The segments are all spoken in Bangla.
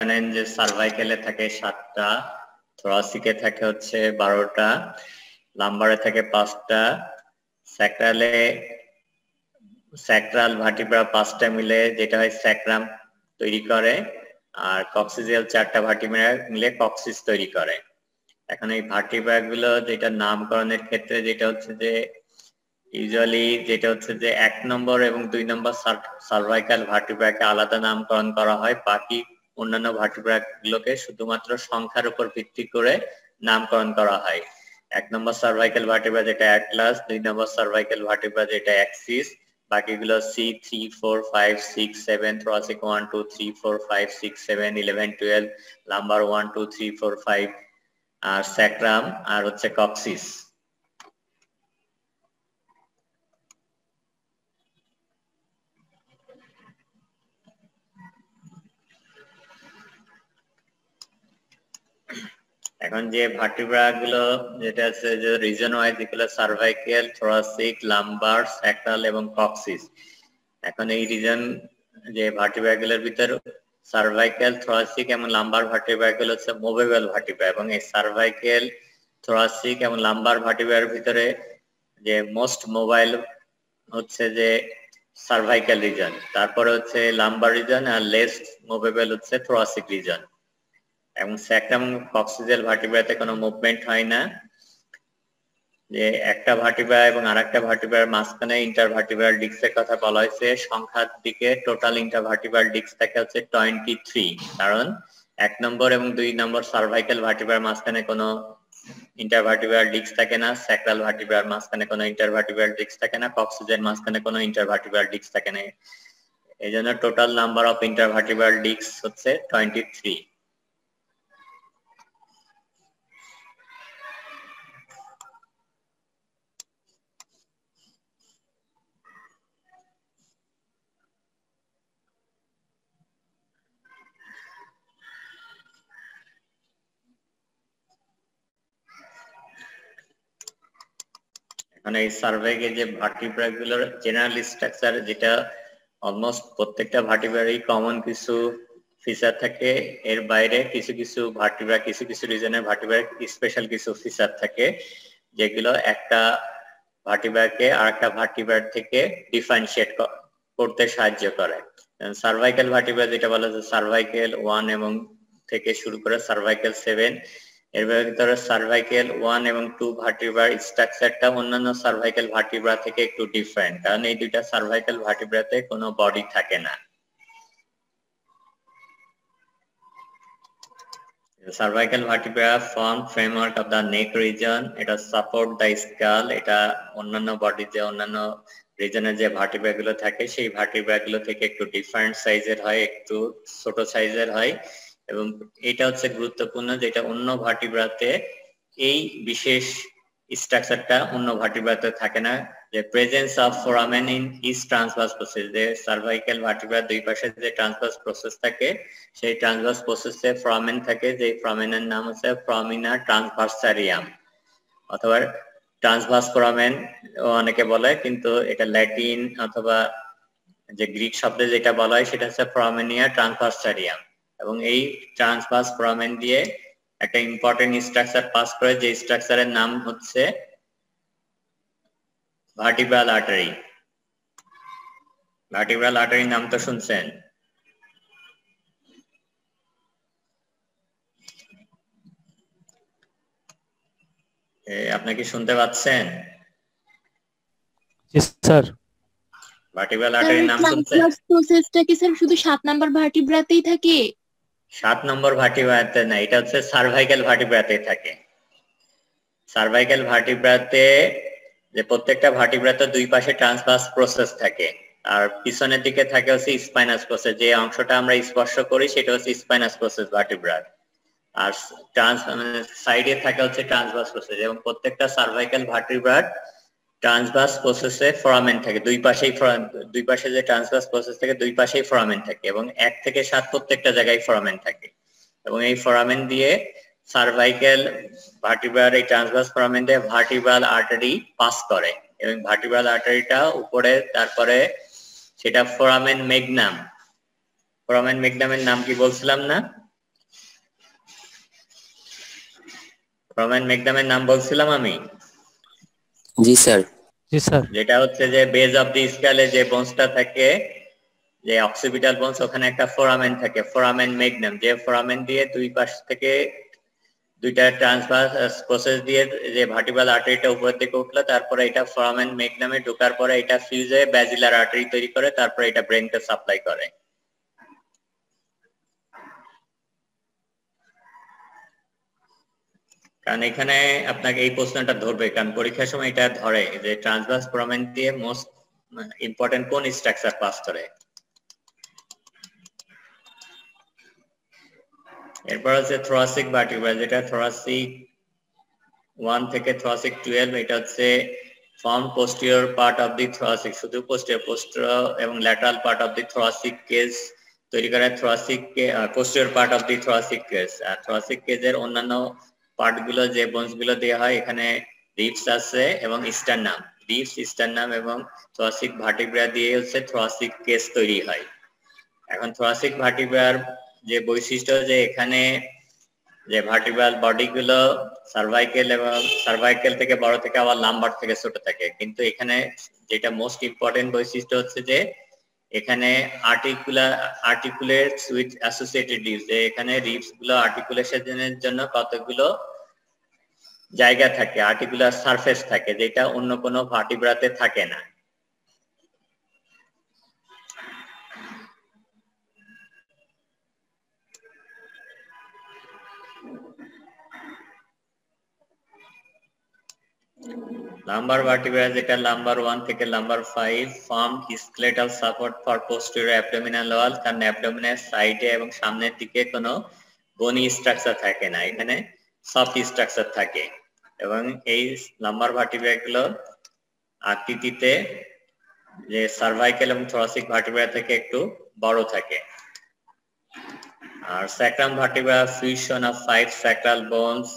জানেন যে সার্ভাইকেলে থাকে 7টা, থোরাসিকে থাকে হচ্ছে 12টা, লাম্বারে থাকে 5টা, স্যাক্রাল ভার্টিব্রা 5টা মিলে যেটা হয় স্যাক্রাম তৈরি করে, আর কক্সিজিয়াল 4টা ভার্টিব্রা মিলে কক্সিস তৈরি করে। এখন এই ভার্টিব্রা গুলো যেটা নামকরণের ক্ষেত্রে যেটা হচ্ছে যে ইউজুয়ালি যেটা হচ্ছে যে 1 নম্বর এবং 2 নম্বর সার্ভাইকাল ভার্টিব্রাকে আলাদা নামকরণ করা হয়, বাকি অন্যান্য ভার্টিব্রা গুলোকে শুধুমাত্র সংখ্যার উপর ভিত্তি করে নামকরণ করা হয়। 1 নম্বর সার্ভাইকাল ভার্টিব্রা যেটা অ্যাটলাস, 2 নম্বর সার্ভাইকাল ভার্টিব্রা যেটা অ্যাক্সিস, বাকিগুলো সি 3 4 5 6 7, থোরাসিক 1 2 3 4 5 6 7 11 12, লাম্বার 1 2 3 4 5, আর স্যাক্রাম, আর হচ্ছে কক্সিস। এখন যে ভার্টিব্রা গুলো যেটা আছে যে রিজন ওয়াইজ যেগুলো সার্ভাইকেল, থোরাসিক, লাম্বার, স্যাক্রাল এবং কক্সিস। এখন এই রিজন যে ভার্টিব্রা গুলোর ভিতর সার্ভাইকেল, থোরাসিক এবং লাম্বার ভার্টিব্রা গুলো হচ্ছে মুভেবল ভার্টিব্রা, এবং এই সার্ভাইকেল, থোরাসিক এবং লাম্বার ভার্টিব্রার ভিতরে যে মোস্ট মোবাইল হচ্ছে যে সার্ভাইকেল রিজন, তারপরে হচ্ছে লাম্বার রিজন, আর লেস মুভেবল হচ্ছে থোরাসিক রিজন। এবং স্যাক্রাম এবং কক্সিজিয়াল ভার্টিব্রাতে কোনো মুভমেন্ট হয় না, যে একটা ভার্টিব্রা এবং আরেকটা ভার্টিব্রার মাঝখানে ইন্টারভার্টিব্রাল ডিস্কের কথা বলা হয়েছে। সংখ্যার দিকে টোটাল ইন্টারভার্টিব্রাল ডিস্ক থাকে হচ্ছে 23, কারণ 1 নম্বর এবং 2 নম্বর সার্ভাইকাল ভার্টিব্রার মাঝখানে কোনো ইন্টারভার্টিব্রাল ডিস্ক থাকে না, স্যাক্রাল ভার্টিব্রার মাঝখানে কোনো ইন্টারভার্টিব্রাল ডিস্ক থাকে না, কক্সিজের মাঝখানে কোনো ইন্টারভার্টিব্রাল ডিস্ক থাকে না। এই জন্য total number of intervertebral disk হচ্ছে 23। মানে এই সার্ভেকে যে ভার্টিব্রা গুলোর জেনারেল স্ট্রাকচার, যেটা অলমোস্ট প্রত্যেকটা ভার্টিব্রারই কমন কিছু ফিচার থাকে, এর বাইরে কিছু কিছু ভার্টিব্রা, কিছু কিছু রিজনের ভার্টিব্রার স্পেশাল কিছু ফিচার থাকে যেগুলো একটা ভার্টিব্রাকে আরেকটা ভার্টিব্রার থেকে ডিফারেন্সিয়েট করতে সাহায্য করে। সার্ভাইকাল ভার্টিব্রা যেটা বলা যায় সার্ভাইকেল 1 এবং থেকে শুরু করে সার্ভাইকেল 7, এর ভিতরে সার্ভাইকেল 1 এবং 2 ভার্টিব্রার স্ট্রাকচারটা অন্যান্য সার্ভাইকেল ভার্টিব্রা থেকে একটু ডিফারেন্ট, কারণ এই দুইটা সার্ভাইকেল ভার্টিব্রাতে কোনো বডি থাকে না। Cervical vertebra form framework of the neck region, এটা সাপোর্ট দা স্কাল, এটা অন্যান্য বডি যে অন্যান্য রিজনের যে ভার্টিব্রা গুলো থাকে সেই ভার্টিব্রা গুলো থেকে একটু ডিফারেন্ট সাইজের হয়, একটু ছোট সাইজের হয়, এবং এটা হচ্ছে গুরুত্বপূর্ণ যেটা অন্য ভার্টিব্রাতে এই বিশেষ স্ট্রাকচারটা অন্য ভার্টিব্রাতে থাকে না, যে presence of foramen in each transverse process, যে সার্ভাইকাল ভার্টিব্রার দুই পাশে যে ট্রান্সভার্স প্রসেস থাকে সেই ট্রান্সভার্স প্রসেসে ফোরামেন থাকে, যে ফোরামেনের নাম হচ্ছে ফোরামিনা ট্রান্সভার্সারিয়াম অথবা ট্রান্সভার্স ফোরামেন অনেকে বলে, কিন্তু এটা ল্যাটিন অথবা যে গ্রিক শব্দে যেটা বলা হয় সেটা হচ্ছে ফোরামিনিয়া ট্রান্সভার্সারিয়াম। এবং এই ট্রান্সভার্স ফোরামেন দিয়ে একটা ইম্পর্টেন্ট স্ট্রাকচার পাস করে, যে স্ট্রাকচারের নাম হচ্ছে ভার্টিব্রাল আর্টারি। ভার্টিব্রাল আর্টারির নাম তো শুনছেন? আপনি কি শুনতে পাচ্ছেন? জি স্যার। ভার্টিব্রাল আর্টারির নাম শুনছেন? ট্রান্সভার্স প্রসেসটা কি স্যার শুধু 7 নাম্বার ভার্টিব্রাতেই থাকে? 7 নম্বর ভার্টিব্রাতে না, এটা হচ্ছে সার্ভাইকাল ভার্টিব্রাতে থাকে। সার্ভাইকাল ভার্টিব্রাতে যে প্রত্যেকটা ভার্টিব্রাতে দুই পাশে ট্রান্সভার্স প্রসেস থাকে, আর পিছনের দিকে থাকে হচ্ছে স্পাইনাস প্রসেস, যে অংশটা আমরা স্পর্শ করি সেটা হচ্ছে স্পাইনাস প্রসেস ভার্টিব্রার, আর সাইডে থাকে হচ্ছে ট্রান্সভার্স প্রসেস। এবং প্রত্যেকটা সার্ভাইকাল ভার্টিব্রার ট্রান্সভার্স প্রসেসে ফোরামেন থাকে, দুই পাশে যে ট্রান্সভার্স প্রসেস থাকে দুই পাশেই ফোরামেন থাকে, এবং 1 থেকে 7 প্রত্যেকটা জায়গায় ফোরামেন থাকে, এবং এই ফোরামেন দিয়ে সার্ভাইকাল ভার্টিব্রার এই ট্রান্সভার্স ফোরামেন দিয়ে ভার্টিব্রাল আর্টারি পাস করে, এবং ভার্টিব্রাল আর্টারিটা উপরে তারপরে সেটা ফোরামেন মেগনাম। ফোরামেন মেগনামের নাম কি বলছিলাম না? ফোরামেন মেগনামের নাম বলছিলাম আমি। জি স্যার। জি স্যার। যেটা হচ্ছে যে বেজ অফ দি স্কেলে যে বোনসটা থাকে, যে অক্সিপিটাল বোনস, ওখানে একটা ফোরামেন থাকে, ফোরামেন মেগনাম, যে ফোরামেন দিয়ে দুই পাশ থেকে দুইটা ট্রান্সভার্স প্রসেস দিয়ে যে ভার্টিব্রাল আর্টারিটা উপরের দিকে উঠলো, তারপরে এটা ফোরামেন মেগনামে ঢোকার পরে এটা ফিউজ হয়ে ব্যাজিলার আর্টারি তৈরি করে, তারপরে এটা ব্রেনকে সাপ্লাই করে। কারণ এখানে আপনাকে এই প্রশ্নটা ধরবে, কারণ পরীক্ষার সময় এটা ধরে যে ট্রান্সভার্স ফোরামেন দিয়ে মোস্ট ইম্পর্টেন্ট কোন স্ট্রাকচার পাস করে। এরপর হচ্ছে থোরাসিক ভার্টিব্রা, যেটা থোরাসিক 1 থেকে থোরাসিক 12, এটা হচ্ছে form posterior part of the thoracic, শুধু পোস্টিরিয়র এবং lateral part of the thoracic cage তৈরি করে thoracic posterior part of the thoracic cage. আর থোরাসিক কেজের অন্যান্য পার্ট গুলো যে বোনস গুলো দেওয়া হয়, এখানে রিবস আছে এবং স্টারনাম, রিবস, স্টারনাম এবং থোরাসিক ভার্টিব্রা দিয়ে হচ্ছে থোরাসিক কেজ তৈরি হয়। এখন থোরাসিক ভার্টিব্রার যে বৈশিষ্ট্য, যে এখানে যে ভার্টিব্রাল বডি গুলো সার্ভাইকেল এবং সার্ভাইকেল থেকে বড় থেকে আবার লাম্বার থেকে ছোট থাকে, কিন্তু এখানে যেটা মোস্ট ইম্পর্টেন্ট বৈশিষ্ট্য হচ্ছে যে এখানে আর্টিকুলেটস উইথ অ্যাসোসিয়েটেড রিবস, যে এখানে রিবস গুলো আর্টিকুলেশনের জন্য কতগুলো জায়গা থাকে, আর্টিকুলার সারফেস থাকে, যেটা অন্য কোনো ভার্টিব্রাতে থাকে না। লাম্বার ভার্টিব্রা, যেটা লাম্বার 1 থেকে lumber 5, form skeletal support for posterior abdominal ওয়াল, কারণ অ্যাবডোমিনাল সাইডে এবং সামনের দিকে কোনো বনি স্ট্রাকচার থাকে না, এখানে সফট স্ট্রাকচার থাকে। এবং এই লাম্বার ভার্টিব্রা গুলো আকৃতিতে যে সার্ভাইকেল এবং থোরাসিক ভার্টিব্রা থেকে একটু বড় থাকে। আর sacrum vertebra, fusion of 5 sacral bones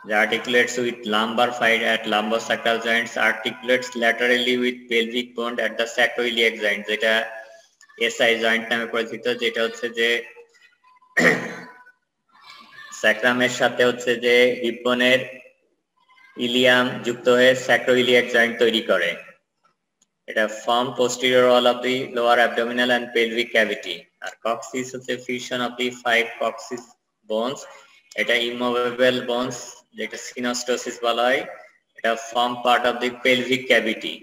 that articulates with lumbar side at lumbosacral joints, articulates laterally with pelvic bone at the sacroiliac joint, যেটা এসআই জয়েন্ট নামে পরিচিত, যেটা হচ্ছে যে স্যাক্রামের সাথে হচ্ছে যে হিপ বোনের ইলিয়াম যুক্ত হয়ে স্যাক্রোইলিয়াক জয়েন্ট তৈরি করে। এটা form posterior wall of the lower abdominal and pelvic cavity. আর কক্সিস হচ্ছে fusion of the 5 coccyx bones, এটা ইমুভেবল বোনস, যেটা সিনোস্টোসিস বলা হয়, এটা form part of the pelvic cavity.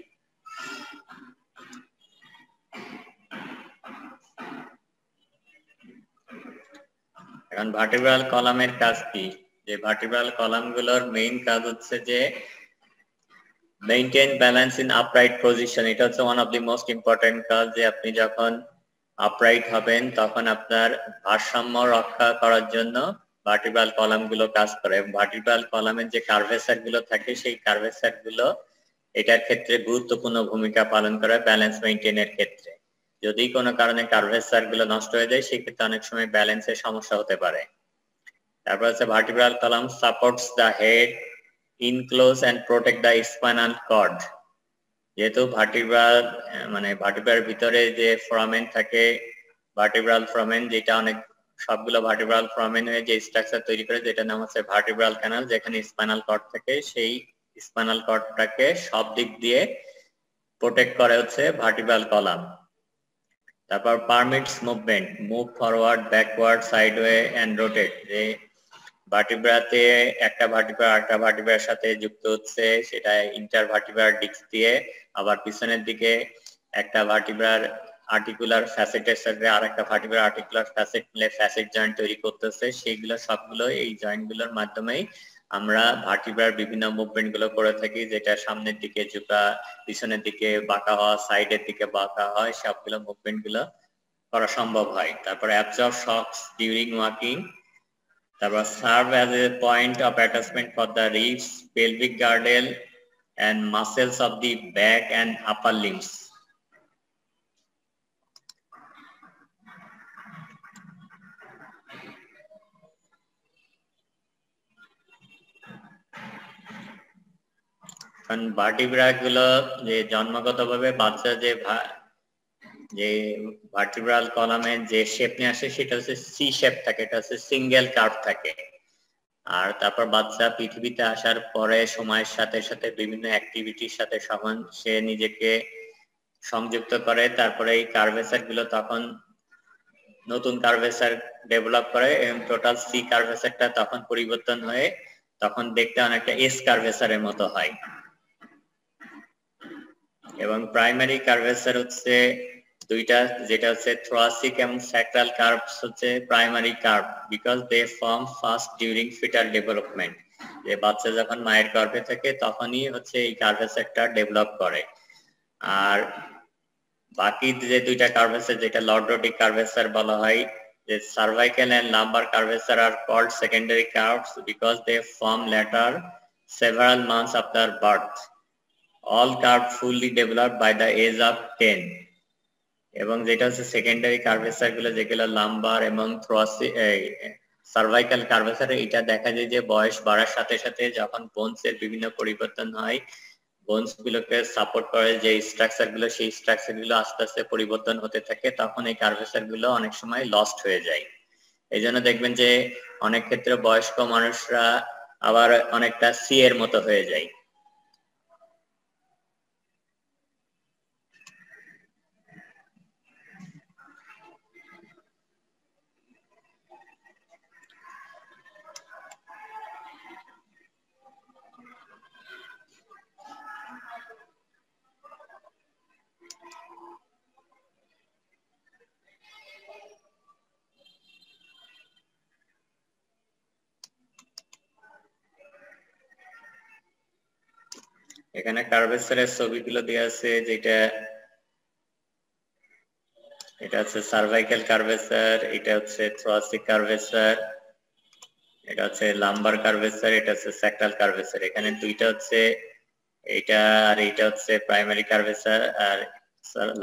এখন ভার্টিব্রাল কলামের কাজ কি? যে ভার্টিব্রাল কলাম গুলোর মেইন কাজ হচ্ছে যে maintain balance in upright position. এটা হচ্ছে one of the most important কাজ, যে আপনি যখন আপরাইট হবেন তখন আপনার ভারসাম্য রক্ষা করার জন্য ভার্টিব্রাল কলাম গুলো কাজ করে। ভার্টিব্রাল কলামের যে কার্ভেচার গুলো থাকে, সেই কার্ভেচার গুলো এটার ক্ষেত্রে গুরুত্বপূর্ণ ভূমিকা পালন করে ব্যালেন্স মেইনটেইনের ক্ষেত্রে। যদি কোনো কারণে কার্ভেচার গুলো নষ্ট হয়ে যায়, সেক্ষেত্রে অনেক সময় ব্যালেন্সের সমস্যা হতে পারে। তারপর হচ্ছে vertebral column supports the head, enclose and protect the spinal cord. যেহেতু ভার্টিব্রাল মানে ভার্টিব্রার ভিতরে যে ফোরামেন থাকে, ভার্টিব্রাল ফোরামেন, যেটা অনেক সবগুলো ভার্টিব্রাল ফোরামেন হয়ে যে স্ট্রাকচার তৈরি করে, যেটা নাম হচ্ছে ভার্টিব্রাল ক্যানাল, যেখানে স্পাইনাল কর্ড থাকে, সেই স্পাইনাল কর্ডটাকে সব দিক দিয়ে প্রোটেক্ট করে হচ্ছে ভার্টিব্রাল কলাম। তারপর permits movement, move forward, backward, sideway and rotate, যে ভার্টিব্রাতে একটা ভার্টিব্রা আরেকটা ভার্টিব্রার সাথে যুক্ত হচ্ছে, সেটা ইন্টারভার্টিব্রাল ডিস্ক দিয়ে, আবার পিছনের দিকে একটা ভার্টিব্রার আর্টিকুলার ফ্যাসেটের সাথে আরেকটা ভার্টিব্রার আর্টিকুলার ফ্যাসেট মিলে ফ্যাসেট জয়েন্ট তৈরি করতেছে। সেইগুলো সবগুলো এই জয়েন্ট গুলোর মাধ্যমেই আমরা ভার্টিব্রার বিভিন্ন মুভমেন্ট গুলো করে থাকি, যেটা সামনের দিকে ঝুঁকা, পিছনের দিকে বাঁকা হওয়া, সাইডের দিকে বাঁকা হয়, সবগুলো মুভমেন্ট গুলো করা সম্ভব হয়। তারপর অ্যাবজর্ব শকস ডিউরিং ওয়াকিং, তারপর serve as a point of attachment for the ribs, pelvic girdle and muscles of the back and upper limbs. কারণ ভার্টিব্রা গুলো যে জন্মগতভাবে বাচ্চা যে ভার্টিব্রাল কলামের যে শেপ নিয়ে আসে, সেটা হচ্ছে সি শেপ থাকে, এটা হচ্ছে সিঙ্গেল কার্ভ থাকে। আর তারপর বাচ্চা পৃথিবীতে আসার পরে সময়ের সাথে সাথে বিভিন্ন অ্যাক্টিভিটির সাথে সে নিজেকে সংযুক্ত করে, তারপরে এই কার্ভেচার গুলো তখন নতুন কার্ভেচার ডেভেলপ করে এবং টোটাল সি কার্ভেচারটা তখন পরিবর্তন হয়ে তখন দেখতে অনেকটা এস কার্ভেচারের মতো হয়। এবং প্রাইমারি কার্ভেচার হচ্ছে দুইটা, যেটা হচ্ছে থোরাসিক এবং স্যাক্রাল কার্ভস হচ্ছে primary curve because they form first during fetal development. যে বাচ্চা যখন মায়ের গর্ভে থাকে তখনই হচ্ছে এই কার্ভেচারটা ডেভেলপ করে। আর বাকি যে দুইটা কার্ভেচার যেটা লর্ডোটিক কার্ভেচার বলা হয়, যে cervical and lumbar curvature are called secondary curves because they form later several months after birth. All curve fully developed by the age of 10. এবং যেটা হচ্ছে সেকেন্ডারি কার্ভেচার গুলো যেগুলো লাম্বার এবং সার্ভাইকাল কার্ভেচার, এটা দেখা যায় যে বয়স বাড়ার সাথে সাথে যখন বোনস এর বিভিন্ন পরিবর্তন হয়, বোনস গুলোকে সাপোর্ট করে যে স্ট্রাকচার গুলো, সেই স্ট্রাকচার গুলো আস্তে আস্তে পরিবর্তন হতে থাকে, তখন এই কার্ভেচার গুলো অনেক সময় লস্ট হয়ে যায়। এই জন্য দেখবেন যে অনেক ক্ষেত্রে বয়স্ক মানুষরা আবার অনেকটা সি এর মতো হয়ে যায়। এখানে কার্ভেচারের ছবিগুলো দেওয়া আছে, যেটা এটা হচ্ছে সার্ভাইকাল কার্ভেচার, এটা হচ্ছে থোরাসিক কার্ভেচার, এটা হচ্ছে লাম্বার কার্ভেচার, এটা হচ্ছে স্যাক্রাল কার্ভেচার। এখানে দুইটা হচ্ছে এটা আর এটা হচ্ছে প্রাইমারি কার্ভেচার, আর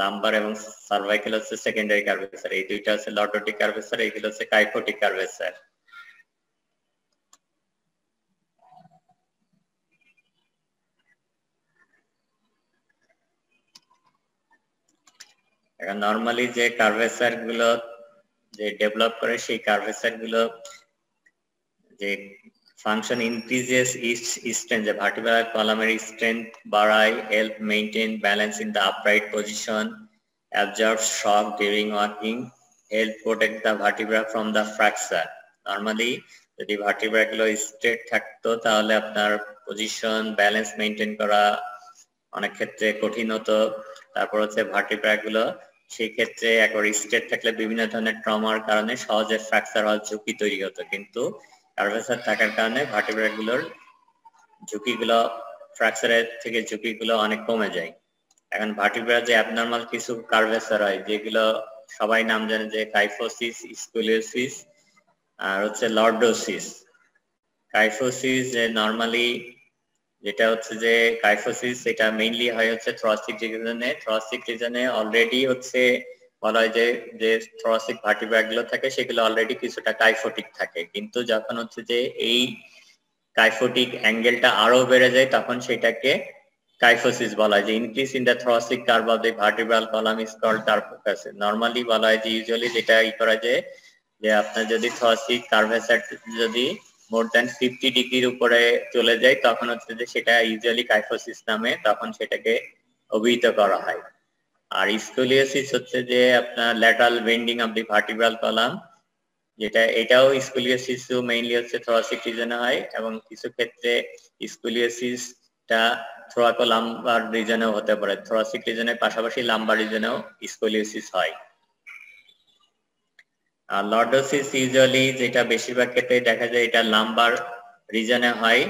লাম্বার এবং সার্ভাইকাল হচ্ছে সেকেন্ডারি কার্ভেচার। এই দুইটা হচ্ছে লর্ডোটিক কার্ভেচার, এইগুলো হচ্ছে কাইফোটিক কার্ভেচার। এখন নরমালি যে কার্ভেচার গুলো যে ডেভেলপ করে, সেই কার্ভেচার গুলো যে ফাংশন ইনক্রিজেস স্ট্রেংথ, যে ভার্টিব্রাল কলামের স্ট্রেংথ বাড়ায়, help maintain balance in the upright position, absorb shock during walking, help protect the vertebra from the fracture. Normally যদি ভার্টিব্রা গুলো স্ট্রেট থাকতো তাহলে আপনার পজিশন ব্যালেন্স মেইনটেইন করা অনেক ক্ষেত্রে কঠিন হতো। তারপর হচ্ছে ভার্টিব্রা গুলো সেই ক্ষেত্রে একবার স্ট্রেট থাকলে বিভিন্ন ধরনের ট্রমার কারণে সহজে ফ্র্যাকচার হওয়ার ঝুঁকি তৈরি হতো, কিন্তু কার্ভেচার থাকার কারণে ভার্টিব্রা গুলোর ঝুঁকিগুলো, ফ্র্যাকচারের থেকে ঝুঁকিগুলো অনেক কমে যায়। এখন ভার্টিব্রা যে অ্যাবনরমাল কিছু কার্ভেচার হয়, যেগুলো সবাই নাম জানে, যে কাইফোসিস, স্কুলিওসিস আর হচ্ছে লর্ডোসিস। কাইফোসিস যে নরমালি যেটা হচ্ছে যে কাইফোসিস, এটা মেইনলি হয় হচ্ছে থোরাসিক রিজনে। থোরাসিক রিজনে অলরেডি হচ্ছে বলা হয় যে যে থোরাসিক ভার্টিব্রা গুলো থাকে সেগুলো অলরেডি কিছুটা কাইফোটিক থাকে, কিন্তু যখন হচ্ছে যে এই কাইফোটিক অ্যাঙ্গেলটা আরো বেড়ে যায় তখন সেটাকে কাইফোসিস বলা হয়। যে increase in the thoracic curve of the vertebral column is called kyphosis. Normally বলা হয় যে ইউজুয়ালি যেটা করা যায় যে আপনার যদি থোরাসিক কার্ভেচার যদি মোর দ্যান 50 ডিগ্রির উপরে চলে যায় তখন হচ্ছে যে সেটা ইউজুয়ালি কাইফোসিস নামে তখন সেটাকে অভিহিত করা হয়। আর স্কুলিওসিস হচ্ছে যে আপনার lateral bending of the vertebral column, যেটা এটাও স্কুলিওসিস মেইনলি হচ্ছে থোরাসিক রিজনে হয়, এবং কিছু ক্ষেত্রে স্কুলিওসিসটা থোরাকো লাম্বার রিজনেও হতে পারে। থোরাসিক রিজনের পাশাপাশি লাম্বার রিজনেও স্কুলিওসিস হয়। আর লর্ডোসিস ইউজুয়ালি যেটা বেশিরভাগ ক্ষেত্রে দেখা যায় এটা লাম্বার রিজনে হয়,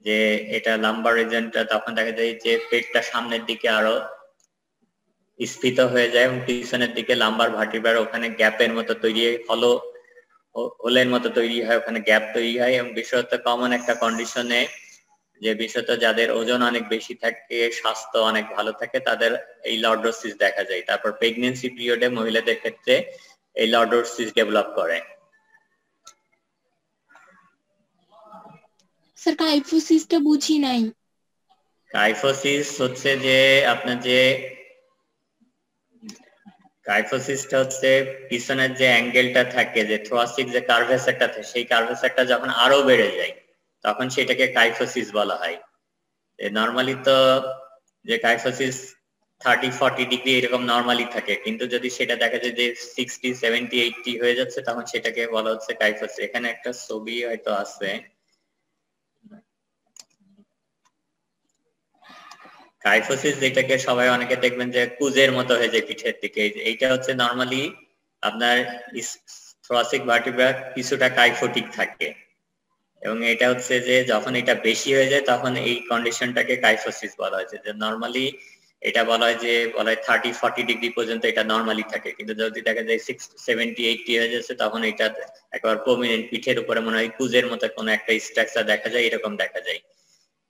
যে এটা লাম্বার রিজনটা তখন দেখা যায় যে পেটটা সামনের দিকে আরো স্ফীত হয়ে যায় এবং পিছনের দিকে লাম্বার ভার্টিব্রার ওখানে গ্যাপের মতো তৈরি হয়, হোলের মতো তৈরি হয়, ওখানে গ্যাপ তৈরি হয়। এবং বিশেষত কমন একটা কন্ডিশনে, যে বিশেষত যাদের ওজন অনেক বেশি থাকে, স্বাস্থ্য অনেক ভালো থাকে, তাদের এই লর্ডোসিস দেখা যায়। তারপর প্রেগন্যান্সি পিরিয়ডে মহিলাদের ক্ষেত্রে এই লর্ডোসিস ডেভেলপ করে। স্যার কাইফোসিসটা বুঝি নাই। কাইফোসিস হচ্ছে যে আপনার যে কাইফোসিসটা হচ্ছে পিছনের যে অ্যাঙ্গেলটা থাকে, যে থোরাসিক যে কার্ভেচারটা থাকে, সেই কার্ভেচারটা যখন আরো বেড়ে যায় তখন সেটাকে কাইফোসিস বলা হয়। নরমালি তো যে কাইফোসিস 30-40 ডিগ্রি এরকম নরমালি থাকে, কিন্তু যদি সেটা দেখা যায় যে 60-70-80 হয়ে যাচ্ছে তখন সেটাকে বলা হচ্ছে কাইফোসিস। এখানে একটা ছবি হয়তো আছে, কাইফোসিস যেটাকে সবাই অনেকে দেখবেন যে কুজের মতো হয়ে যায় পিঠের দিকে, এইটা হচ্ছে নরমালি আপনার থোরাসিক ভার্টিব্রা কিছুটা কাইফোটিক থাকে, এবং এটা হচ্ছে যে যখন এটা বেশি হয়ে যায় তখন এই কন্ডিশনটাকে কাইফোসিস বলা হয়। যে নরমালি এটা বলা হয় যে 30-40 ডিগ্রি পর্যন্ত এটা নরমালি থাকে, কিন্তু যদি দেখা যায় 60-70-80 হয়ে যাচ্ছে তখন এটা একবার প্রমিনেন্ট পিঠের উপরে মনে হয় কুজের মতো কোনো একটা স্ট্রাকচার দেখা যায়, এরকম দেখা যায়।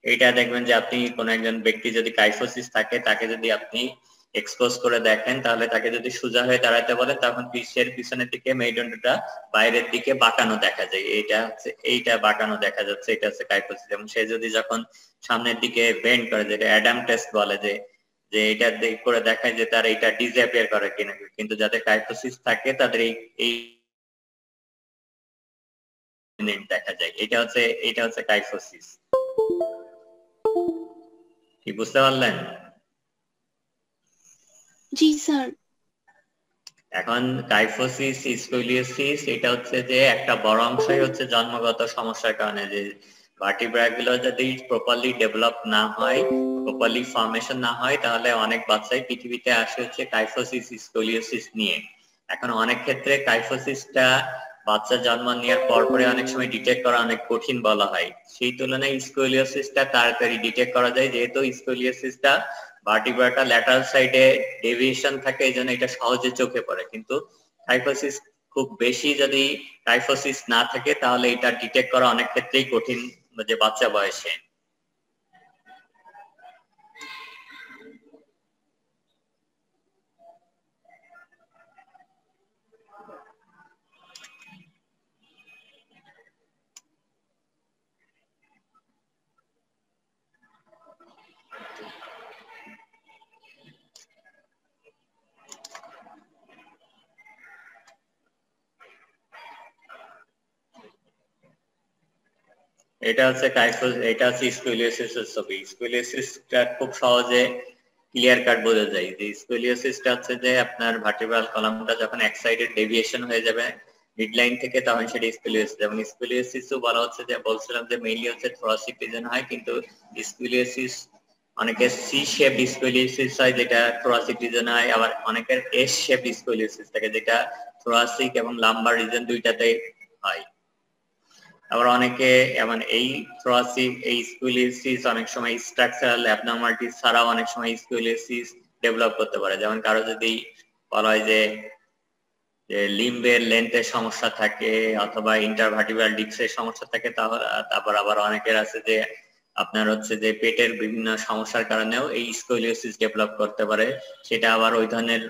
এটা দেখবেন যে আপনি কোন একজন ব্যক্তি যদি কাইফোসিস থাকে তাকে যদি আপনি এক্সপোজ করে দেখেন, তাহলে তাকে যদি সোজা হয়ে দাঁড়াতে বলেন তখন পিঠের পিছনের দিকে মেরুদণ্ডটা বাইরের দিকে বাঁকানো দেখা যায়, এইটা বাঁকানো দেখা যাচ্ছে, এটা হচ্ছে কাইফোসিস। এবং সে যদি যখন সামনের দিকে বেন্ড করে, যেটা অ্যাডাম টেস্ট বলে, যে যে এটা করে দেখায় যে তার এটা ডিসঅ্যাপিয়ার করে কিনা, কিন্তু যাদের কাইফোসিস থাকে তাদের এই দেখা যায়। এটা হচ্ছে কাইফোসিস। কি বুঝতে পারলেন? জি স্যার। এখন কাইফোসিস স্কলিওসিস এটা হচ্ছে যে একটা বড় অংশই হচ্ছে জন্মগত সমস্যার কারণে, যে ভার্টিব্রা গুলো যদি প্রপারলি ডেভেলপ না হয়, প্রপারলি ফর্মেশন না হয়, তাহলে অনেক বাচ্চাই পৃথিবীতে আসে হচ্ছে কাইফোসিস স্কলিওসিস নিয়ে। এখন অনেক ক্ষেত্রে কাইফোসিসটা বাচ্চা জন্ম নেওয়ার পরপরে অনেক সময় ডিটেক্ট করা অনেক কঠিন বলা হয়, সেই তুলনায় স্কলিওসিসটা তাড়াতাড়ি ডিটেক্ট করা যায়, যেহেতু স্কলিওসিসটা ভার্টিব্রাটা ল্যাটারাল সাইডে ডেভিয়েশন থাকে, এই জন্য এটা সহজে চোখে পড়ে। কিন্তু কাইফোসিস খুব বেশি যদি কাইফোসিস না থাকে তাহলে এটা ডিটেক্ট করা অনেক ক্ষেত্রেই কঠিন, যে বাচ্চা বয়সে। এটা হচ্ছে এটা হচ্ছে স্কলিওসিসের ছবি। স্কলিওসিসটা খুব সহজে ক্লিয়ার কাট বোঝা যায়। যে স্কলিওসিসটা হচ্ছে যে আপনার ভার্টিব্রাল কলামটা যখন এক সাইডে ডেভিয়েশন হয়ে যাবে মিডলাইন থেকে, তখন সেটা স্কলিওসিস। এবং স্কলিওসিসও বলা হচ্ছে যে, বলছিলাম যে মেইনলি হচ্ছে থোরাসিক রিজন হয়, কিন্তু স্কলিওসিস অনেকের সি শেপ স্কলিওসিস হয় যেটা থোরাসিক রিজন হয়, আবার অনেকের এস শেপ স্কলিওসিস থাকে যেটা থোরাসিক এবং লাম্বার রিজন দুইটাতেই হয়। আবার অনেকে এমন এই থোরাসিক এই স্কুলিওসিস অনেক সময় স্ট্রাকচারাল অ্যাবনরমালিটি ছাড়াও অনেক সময় স্কুলিওসিস ডেভেলপ করতে পারে। যেমন কারো যদি বলা হয় যে লিম্বের লেন্থের সমস্যা থাকে অথবা ইন্টারভার্টিব্রাল ডিস্কের সমস্যা থাকে, তাহলে তারপর আবার অনেকের আছে যে আপনার হচ্ছে যে পেটের বিভিন্ন সমস্যার কারণেও এই স্কলিওসিস ডেভেলপ করতে পারে। সেটা আবার ওই ধরনের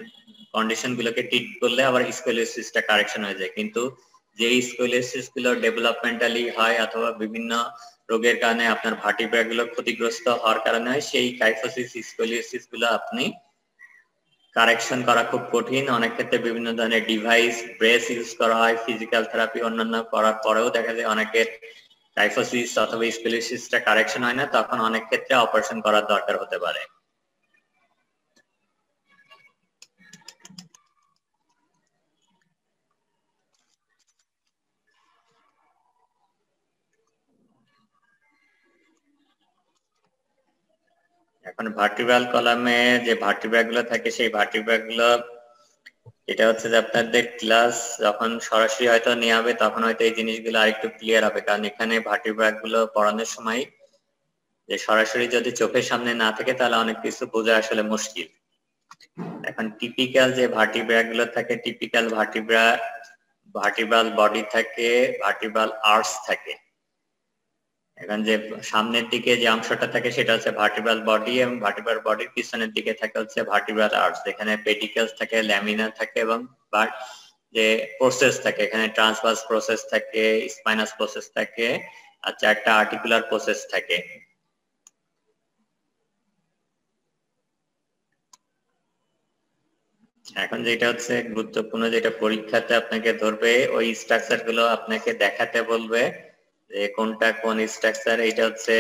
কন্ডিশন গুলোকে ট্রিট করলে আবার স্কলিওসিসটা কারেকশন হয়ে যায়। কিন্তু যে স্কলিওসিস গুলো ডেভেলপমেন্টালি হয় অথবা বিভিন্ন রোগের কারণে আপনার ভার্টিব্রা গুলো ক্ষতিগ্রস্ত হওয়ার কারণে হয়, সেই কাইফোসিস স্কলিওসিস গুলো আপনি কারেকশন করা খুব কঠিন। অনেক ক্ষেত্রে বিভিন্ন ধরনের ডিভাইস ব্রেস ইউজ করা হয়, ফিজিক্যাল থেরাপি অন্যান্য করার পরেও দেখা যায় অনেকের কাইফোসিস অথবা স্কলিওসিসটা কারেকশন হয় না, তখন অনেক ক্ষেত্রে অপারেশন করার দরকার হতে পারে। এখন ভার্টিব্রাল কলামে যে ভার্টিব্রা গুলো থাকে, সেই ভার্টিব্রা গুলো এটা হচ্ছে যে আপনাদের ক্লাস যখন সরাসরি হয়তো নেওয়া হবে তখন হয়তো এই জিনিসগুলো আরেকটু ক্লিয়ার হবে, কারণ এখানে ভার্টিব্রা গুলো পড়ানোর সময় যে সরাসরি যদি চোখের সামনে না থাকে তাহলে অনেক কিছু বোঝা আসলে মুশকিল। এখন টিপিক্যাল যে ভার্টিব্রা গুলো থাকে, টিপিক্যাল ভার্টিব্রাল বডি থাকে, ভার্টিব্রাল আর্টস থাকে। এখন যে সামনের দিকে যে অংশটা থাকে সেটা হচ্ছে ভার্টিব্রাল বডি, এবং ভার্টিব্রাল বডির পিছনের দিকে থাকে হচ্ছে ভার্টিব্রাল আর্টস, যেখানে পেডিকেলস থাকে, ল্যামিনা থাকে এবং যে প্রসেস থাকে, এখানে ট্রান্সভার্স প্রসেস থাকে, স্পাইনাস প্রসেস থাকে, আর চারটা আর্টিকুলার প্রসেস থাকে। এখন যেটা হচ্ছে গুরুত্বপূর্ণ, যেটা পরীক্ষাতে আপনাকে ধরবে, ওই স্ট্রাকচার গুলো আপনাকে দেখাতে বলবে যে কোনটা কোন স্ট্রাকচার। এটা হচ্ছে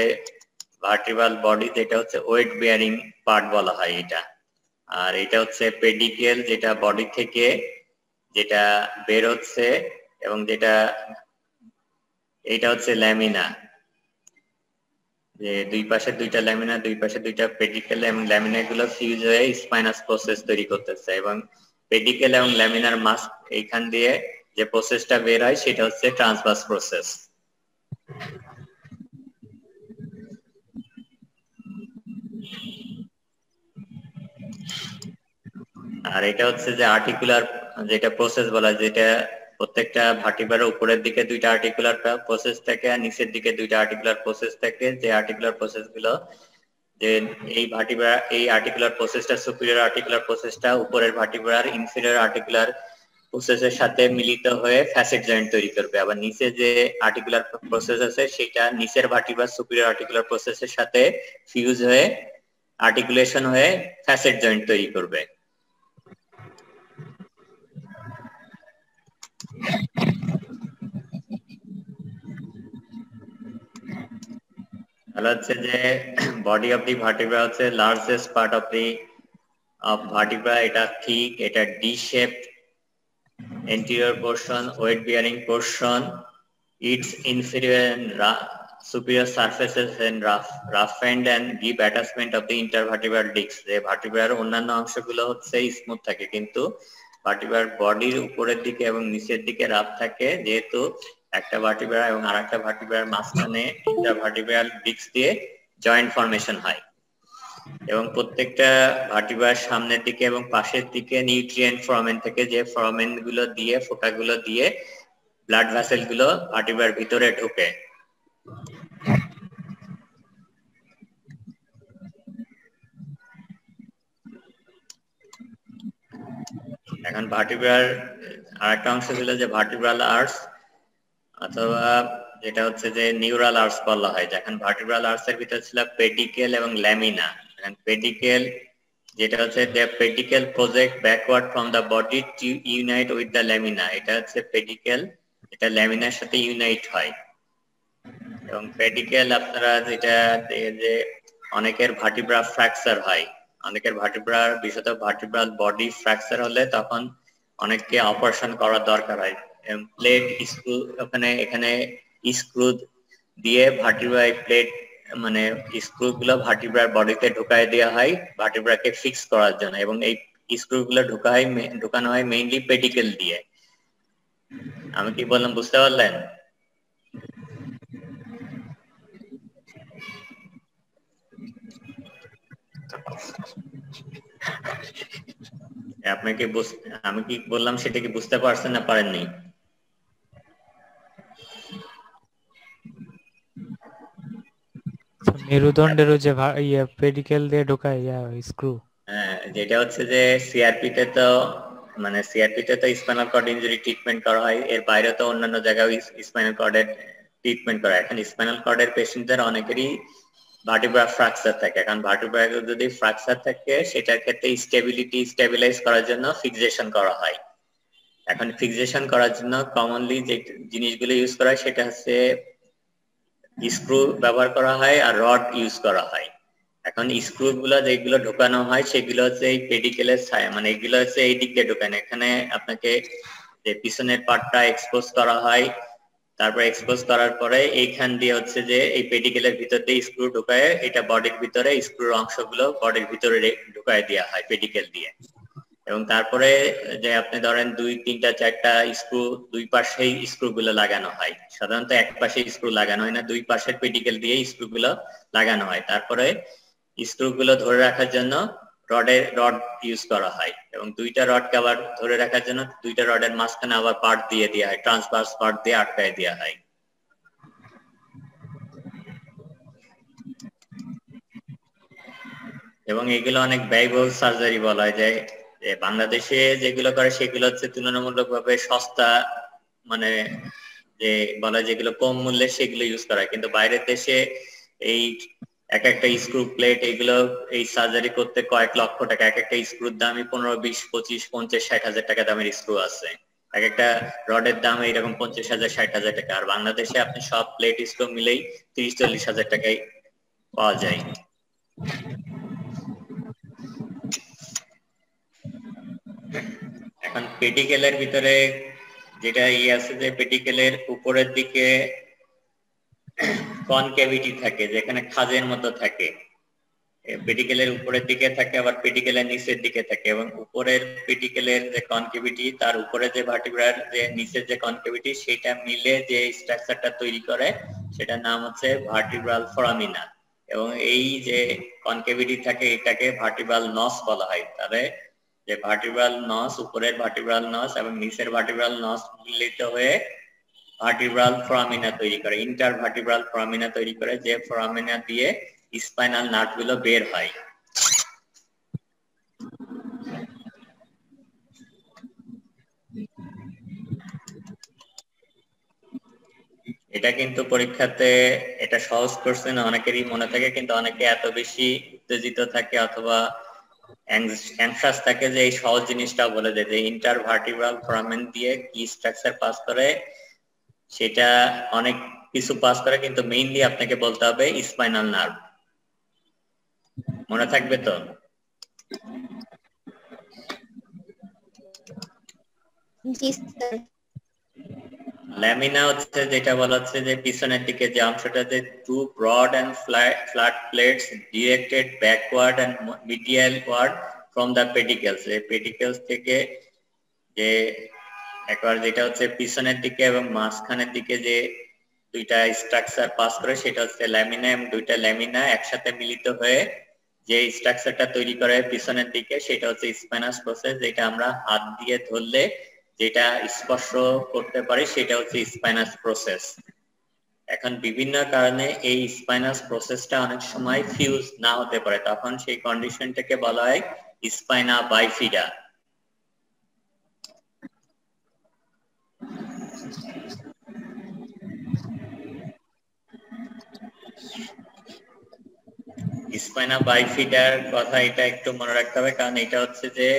ভার্টিব্রাল বডি, যেটা হচ্ছে ওয়েট বিয়ারিং পার্ট বলা হয় এটা। আর এটা হচ্ছে পেডিকেল, যেটা বডি থেকে যেটা বের হচ্ছে, এবং যেটা এইটা হচ্ছে ল্যামিনা, যে দুই পাশে দুইটা ল্যামিনা, দুই পাশে দুইটা পেডিকেল, এবং ল্যামিনা গুলো ফিউজ হয়ে স্পাইনাস প্রসেস তৈরি করতেছে, এবং পেডিকেল এবং ল্যামিনার মাস এইখান দিয়ে যে প্রসেসটা বের হয় সেটা হচ্ছে ট্রান্সভার্স প্রসেস। আর এটা হচ্ছে যে আর্টিকুলার যেটা প্রসেস বলা, যেটা প্রত্যেকটা ভার্টিব্রার উপরের দিকে দুইটা আর্টিকুলার প্রসেস থাকে আর নিচের দিকে দুইটা আর্টিকুলার প্রসেস থাকে। যে আর্টিকুলার প্রসেস গুলো, যে এই ভার্টিব্রা, এই আর্টিকুলার প্রসেসটা সুপিরিয়র আর্টিকুলার প্রসেসটা উপরের ভার্টিব্রার ইনফিরিয়র আর্টিকুলার প্রসেসের সাথে মিলিত হয়ে ফ্যাসেট জয়েন্ট তৈরি করবে। আবার নিচে যে আর্টিকুলার প্রসেস আছে সেটা নিচের ভার্টিব্রার সুপিরিয়র আর্টিকুলার প্রসেসের সাথে ফিউজ হয়ে আর্টিকুলেশন হয়ে ফ্যাসেট জয়েন্ট তৈরি করবে। তাহলে হচ্ছে যে বডি অফ দি ভার্টিব্রা হচ্ছে largest part of the vertebra. এটা ঠিক, এটা D shaped, anterior portion, weight bearing portion, its inferior and superior surfaces and roughened and give attachment of the intervertebral discs. যে ভার্টিব্রার অন্যান্য অংশগুলো হচ্ছে স্মুথ থাকে, কিন্তু ভার্টিব্রার বডির উপরের দিকে এবং নিচের দিকে রাফ থাকে, যেহেতু একটা ভার্টিব্রা এবং আরেকটা ভার্টিব্রার মাঝখানে ইন্টারভার্টিব্রাল ডিস্ক দিয়ে জয়েন্ট ফর্মেশন হয়, এবং প্রত্যেকটা ভার্টিব্রার সামনের দিকে এবং পাশের দিকে নিউট্রিয়েন্ট ফোরামেন থেকে, যে ফোরামেন গুলো দিয়ে, ফোঁটাগুলো দিয়ে ব্লাড ভেসেল গুলো ভার্টিব্রার ভিতরে ঢুকে। এখন ভার্টিব্রার আরেকটা অংশ ছিল যে ভার্টিব্রাল আর্চ, অথবা যেটা হচ্ছে যে নিউরাল আর্চ বলা হয়। এখন ভার্টিব্রাল আর্চের ভিতরে ছিল পেডিকেল এবং ল্যামিনা। এখন পেডিকেল যেটা হচ্ছে the pedicle project backward from the body to unite with the lamina, এটা হচ্ছে পেডিকেল, এটা ল্যামিনার সাথে ইউনাইট হয়। এবং পেডিকেল আপনারা যেটা যে অনেকের ভার্টিব্রা ফ্র্যাকচার হয়, অনেকের ভার্টিব্রার বিশেষত ভার্টিব্রাল বডি ফ্র্যাকচার হলে তখন অনেককে অপারেশন করার দরকার হয়। প্লেট স্ক্রু, ওখানে এখানে স্ক্রু দিয়ে ভার্টিব্রা প্লেট মানে স্ক্রু গুলো ভার্টিব্রার বডিতে ঢুকায় দেওয়া হয় ভার্টিব্রাকে ফিক্স করার জন্য, এবং এই স্ক্রু গুলো ঢুকানো হয় মেইনলি পেডিকেল দিয়ে। আমি কি বললাম বুঝতে পারলেন? আপনাকে আমি কি বললাম সেটা কি বুঝতে পারছেন না পারেননি? মেরুদণ্ডেরও যে পেডিকেল দিয়ে ঢোকায় স্ক্রু। হ্যাঁ, যেটা হচ্ছে যে সিআরপি তে তো মানে সিআরপি তে তো স্পাইনাল কর্ড ইনজুরি ট্রিটমেন্ট করা হয়, এর বাইরে তো অন্যান্য জায়গায় স্পাইনাল কর্ডের ট্রিটমেন্ট করা হয়। এখন স্পাইনাল কর্ডের পেশেন্টদের অনেকেরই ভার্টিব্রা ফ্র্যাকচার থাকে। কারণ ভার্টিব্রা যদি ফ্র্যাকচার থাকে সেটার ক্ষেত্রে স্টেবিলাইজ করার জন্য ফিক্সেশন করা হয়। এখন ফিক্সেশন করার জন্য কমনলি যে জিনিসগুলো ইউজ করা হয় সেটা হচ্ছে স্ক্রু ব্যবহার করা হয় আর রড ইউজ করা হয়। এখন স্ক্রু গুলো যেগুলো ঢোকানো হয় সেগুলো হচ্ছে এই পেডিকেলের ছায়া, মানে এগুলো হচ্ছে এই দিক দিয়ে ঢোকানো। এখানে আপনাকে যে পিছনের পার্টটা এক্সপোজ করা হয়, তারপর এক্সপোজ করার পরে এইখান দিয়ে হচ্ছে যে এই পেডিকেলের ভিতর দিয়ে স্ক্রু ঢোকায়, এটা বডির ভিতরে স্ক্রুর অংশগুলো বডির ভিতরে ঢোকায় দেওয়া হয় পেডিকেল দিয়ে। এবং তারপরে যে আপনি ধরেন 2, 3, 4টা স্ক্রু দুই পাশেই স্ক্রু গুলো লাগানো হয়। সাধারণত এক পাশে স্ক্রু লাগানো হয় না, দুই পাশের পেডিকেল দিয়ে স্ক্রু গুলো লাগানো হয়। তারপরে স্ক্রু গুলো ধরে রাখার জন্য রড ইউজ করা হয়, এবং দুইটা রডকে আবার ধরে রাখার জন্য দুইটা রডের মাঝখানে আবার পার্ট দিয়ে দেওয়া হয়, ট্রান্সভার্স পার্ট দিয়ে আটকায় দেওয়া হয়। এবং এগুলো অনেক ব্যয়বহুল সার্জারি বলা হয়। যে বাংলাদেশে যেগুলো করে সেগুলো হচ্ছে তুলনামূলকভাবে সস্তা, মানে যে বলা যেগুলো কম মূল্যে সেগুলো ইউজ করা হয়, কিন্তু বাইরের দেশে এই এক একটা স্ক্রু প্লেট এগুলো এই সার্জারি করতে কয়েক লক্ষ টাকা, এক একটা স্ক্রুর দামই 15, 20, 25, 50, 60,000 টাকা দামের স্ক্রু আছে। এক একটা রডের দাম এইরকম 50,000, 60,000 টাকা। আর বাংলাদেশে আপনি সব প্লেট স্ক্রু মিলেই 30, 40,000 টাকায় পাওয়া যায়। এখন পেডিকেলের ভিতরে যেটা আছে যে পেডিকেলের উপরের দিকে কনকেভিটি থাকে, যেখানে খাজের মতো থাকে। পেডিকেলের উপরের দিকে থাকে, আবার পেডিকেলের নিচের দিকে থাকে, এবং উপরের পেডিকেলের যে কনকেভিটি তার উপরে যে ভার্টিব্রার যে নিচের যে কনকেভিটি সেটা মিলে যে স্ট্রাকচারটা তৈরি করে সেটার নাম হচ্ছে ভার্টিব্রাল ফোরামিনা। এবং এই যে কনকেভিটি থাকে এটাকে ভার্টিব্রাল নস বলা হয়। তাহলে যে ভার্টিব্রাল নস, উপরের ভার্টিব্রাল নস এবং নিচের ভার্টিব্রাল নস মিলিত হয়ে ভার্টিব্রাল ফোরামিনা তৈরি করে, ইন্টার ভার্টিব্রাল ফোরামিনা তৈরি করে, যে ফোরামিনা দিয়ে স্পাইনাল নাট গুলো বের হয়। এটা কিন্তু পরীক্ষাতে এটা সহজ করছে না, অনেকেরই মনে থাকে, কিন্তু অনেকে এত বেশি উত্তেজিত থাকে অথবা অ্যাংশাস থাকে যে এই সহজ জিনিসটা বলে দেয় যে ইন্টার ভার্টিব্রাল ফোরামেন দিয়ে কি স্ট্রাকচার পাস করে, সেটা অনেক কিছু পাস করে, কিন্তু মেইনলি আপনাকে বলতে হবে স্পাইনাল নার্ভ। মনে থাকবে তো? জি স্যার। ল্যামিনা হচ্ছে যেটা বলা হচ্ছে যে পিছনের দিকে যে অংশটাতে two broad and flat plates directed backward and medialward from the pedicles. এই পেডিকেলস থেকে যে একবার যেটা হচ্ছে পিছনের দিকে এবং মাঝখানের দিকে যে দুইটা স্ট্রাকচার পাস করে সেটা হচ্ছে ল্যামিনা, এবং দুইটা ল্যামিনা একসাথে মিলিত হয়ে যে স্ট্রাকচারটা তৈরি করে পিছনের দিকে সেটা হচ্ছে স্পাইনাস প্রসেস, যেটা আমরা হাত দিয়ে ধরলে যেটা স্পর্শ করতে পারি সেটা হচ্ছে স্পাইনাস প্রসেস। এখন বিভিন্ন কারণে এই স্পাইনাস প্রসেসটা অনেক সময় ফিউজ না হতে পারে, তখন সেই কন্ডিশনটাকে বলা হয় স্পাইনা বাইফিডা। স্পাইনা বাইফিডার কথা এটা একটু মনে রাখতে হবে, কারণ এটা হচ্ছে যে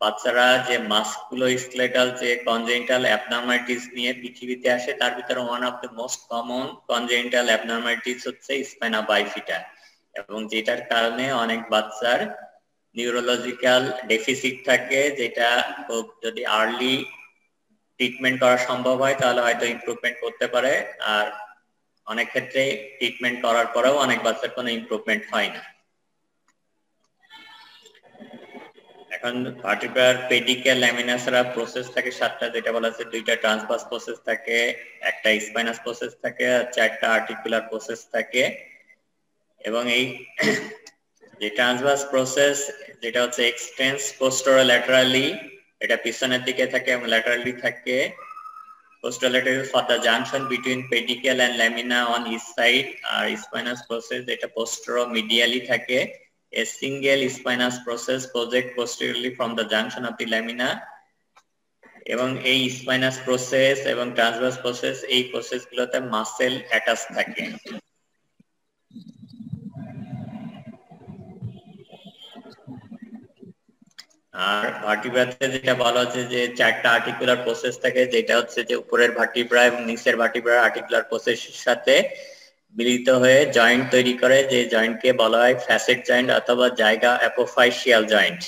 বাচ্চারা যে মাস্কুলোস্কেলেটাল যে কনজেনিটাল অ্যাবনরমালিটিস নিয়ে পৃথিবীতে আসে তার ভিতরে one of the most common congenital abnormalities হচ্ছে স্পাইনা বাইফিডা, এবং যেটার কারণে অনেক বাচ্চার নিউরোলজিক্যাল ডেফিসিট থাকে, যেটা খুব যদি আর্লি ট্রিটমেন্ট করা সম্ভব হয় তাহলে হয়তো ইমপ্রুভমেন্ট করতে পারে, আর অনেক ক্ষেত্রে ট্রিটমেন্ট করার পরেও অনেক বাচ্চার কোনো ইমপ্রুভমেন্ট হয় না। এখন ভার্টিব্রাল পেডিকেল ল্যামিনাসরা প্রসেস থাকে 7টা, যেটা বলা আছে দুইটা ট্রান্সভার্স প্রসেস থাকে, একটা স্পাইনাস প্রসেস থাকে, আর 4টা আর্টিকুলার প্রসেস থাকে। এবং এই যে ট্রান্সভার্স প্রসেস যেটা হচ্ছে এক্সটেন্স পোস্টেরোল্যাটারালি, এটা পিছনের দিকে থাকে, এবং ল্যাটারালি থাকে posterolateral for the junction between pedicle and lamina on each side, R spinous process যেটা posteromedially থাকে। A single spinous process project posteriorly from the junction of the lamina, এবং এই spinous process এবং transverse process এই প্রসেস গুলোতে মাসেল অ্যাটাচ থাকে। আর ভার্টিব্রাতে যেটা বলা হচ্ছে যে 4টা আর্টিকুলার প্রসেস থাকে, যেটা হচ্ছে যে উপরের ভার্টিব্রা এবং নিচের ভার্টিব্রা আর্টিকুলার প্রসেসের সাথে মিলিত হয়ে জয়েন্ট তৈরি করে, যে জয়েন্টকে বলা হয় ফ্যাসেট জয়েন্ট অথবা জায়গা অ্যাপোফাইশিয়াল joint.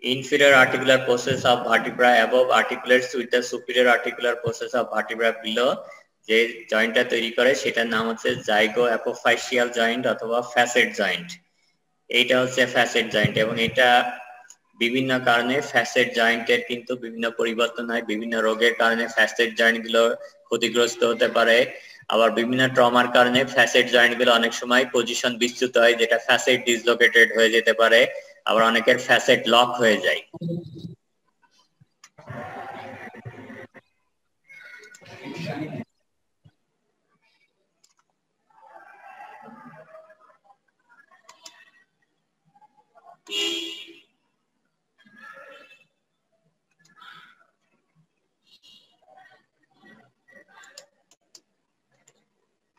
Inferior articular process of vertebra above articulates with the superior articular process of vertebra below, যে জয়েন্টটা তৈরি করে সেটার নাম হচ্ছে জাইগো অ্যাপোফাইশিয়াল জয়েন্ট অথবা ফ্যাসেট জয়েন্ট। এইটা হচ্ছে ফ্যাসেট জয়েন্ট, এবং এটা বিভিন্ন কারণে ফ্যাসেট জয়েন্টের কিন্তু বিভিন্ন পরিবর্তন হয়, বিভিন্ন রোগের কারণে ফ্যাসেট জয়েন্ট গুলো ক্ষতিগ্রস্ত হতে পারে, আবার বিভিন্ন ট্রমার কারণে ফ্যাসেট জয়েন্ট গুলো অনেক সময় পজিশন বিচ্যুত হয়, যেটা ফ্যাসেট ডিসলোকেটেড হয়ে যেতে পারে, আবার অনেকের ফ্যাসেট লক হয়ে যায়।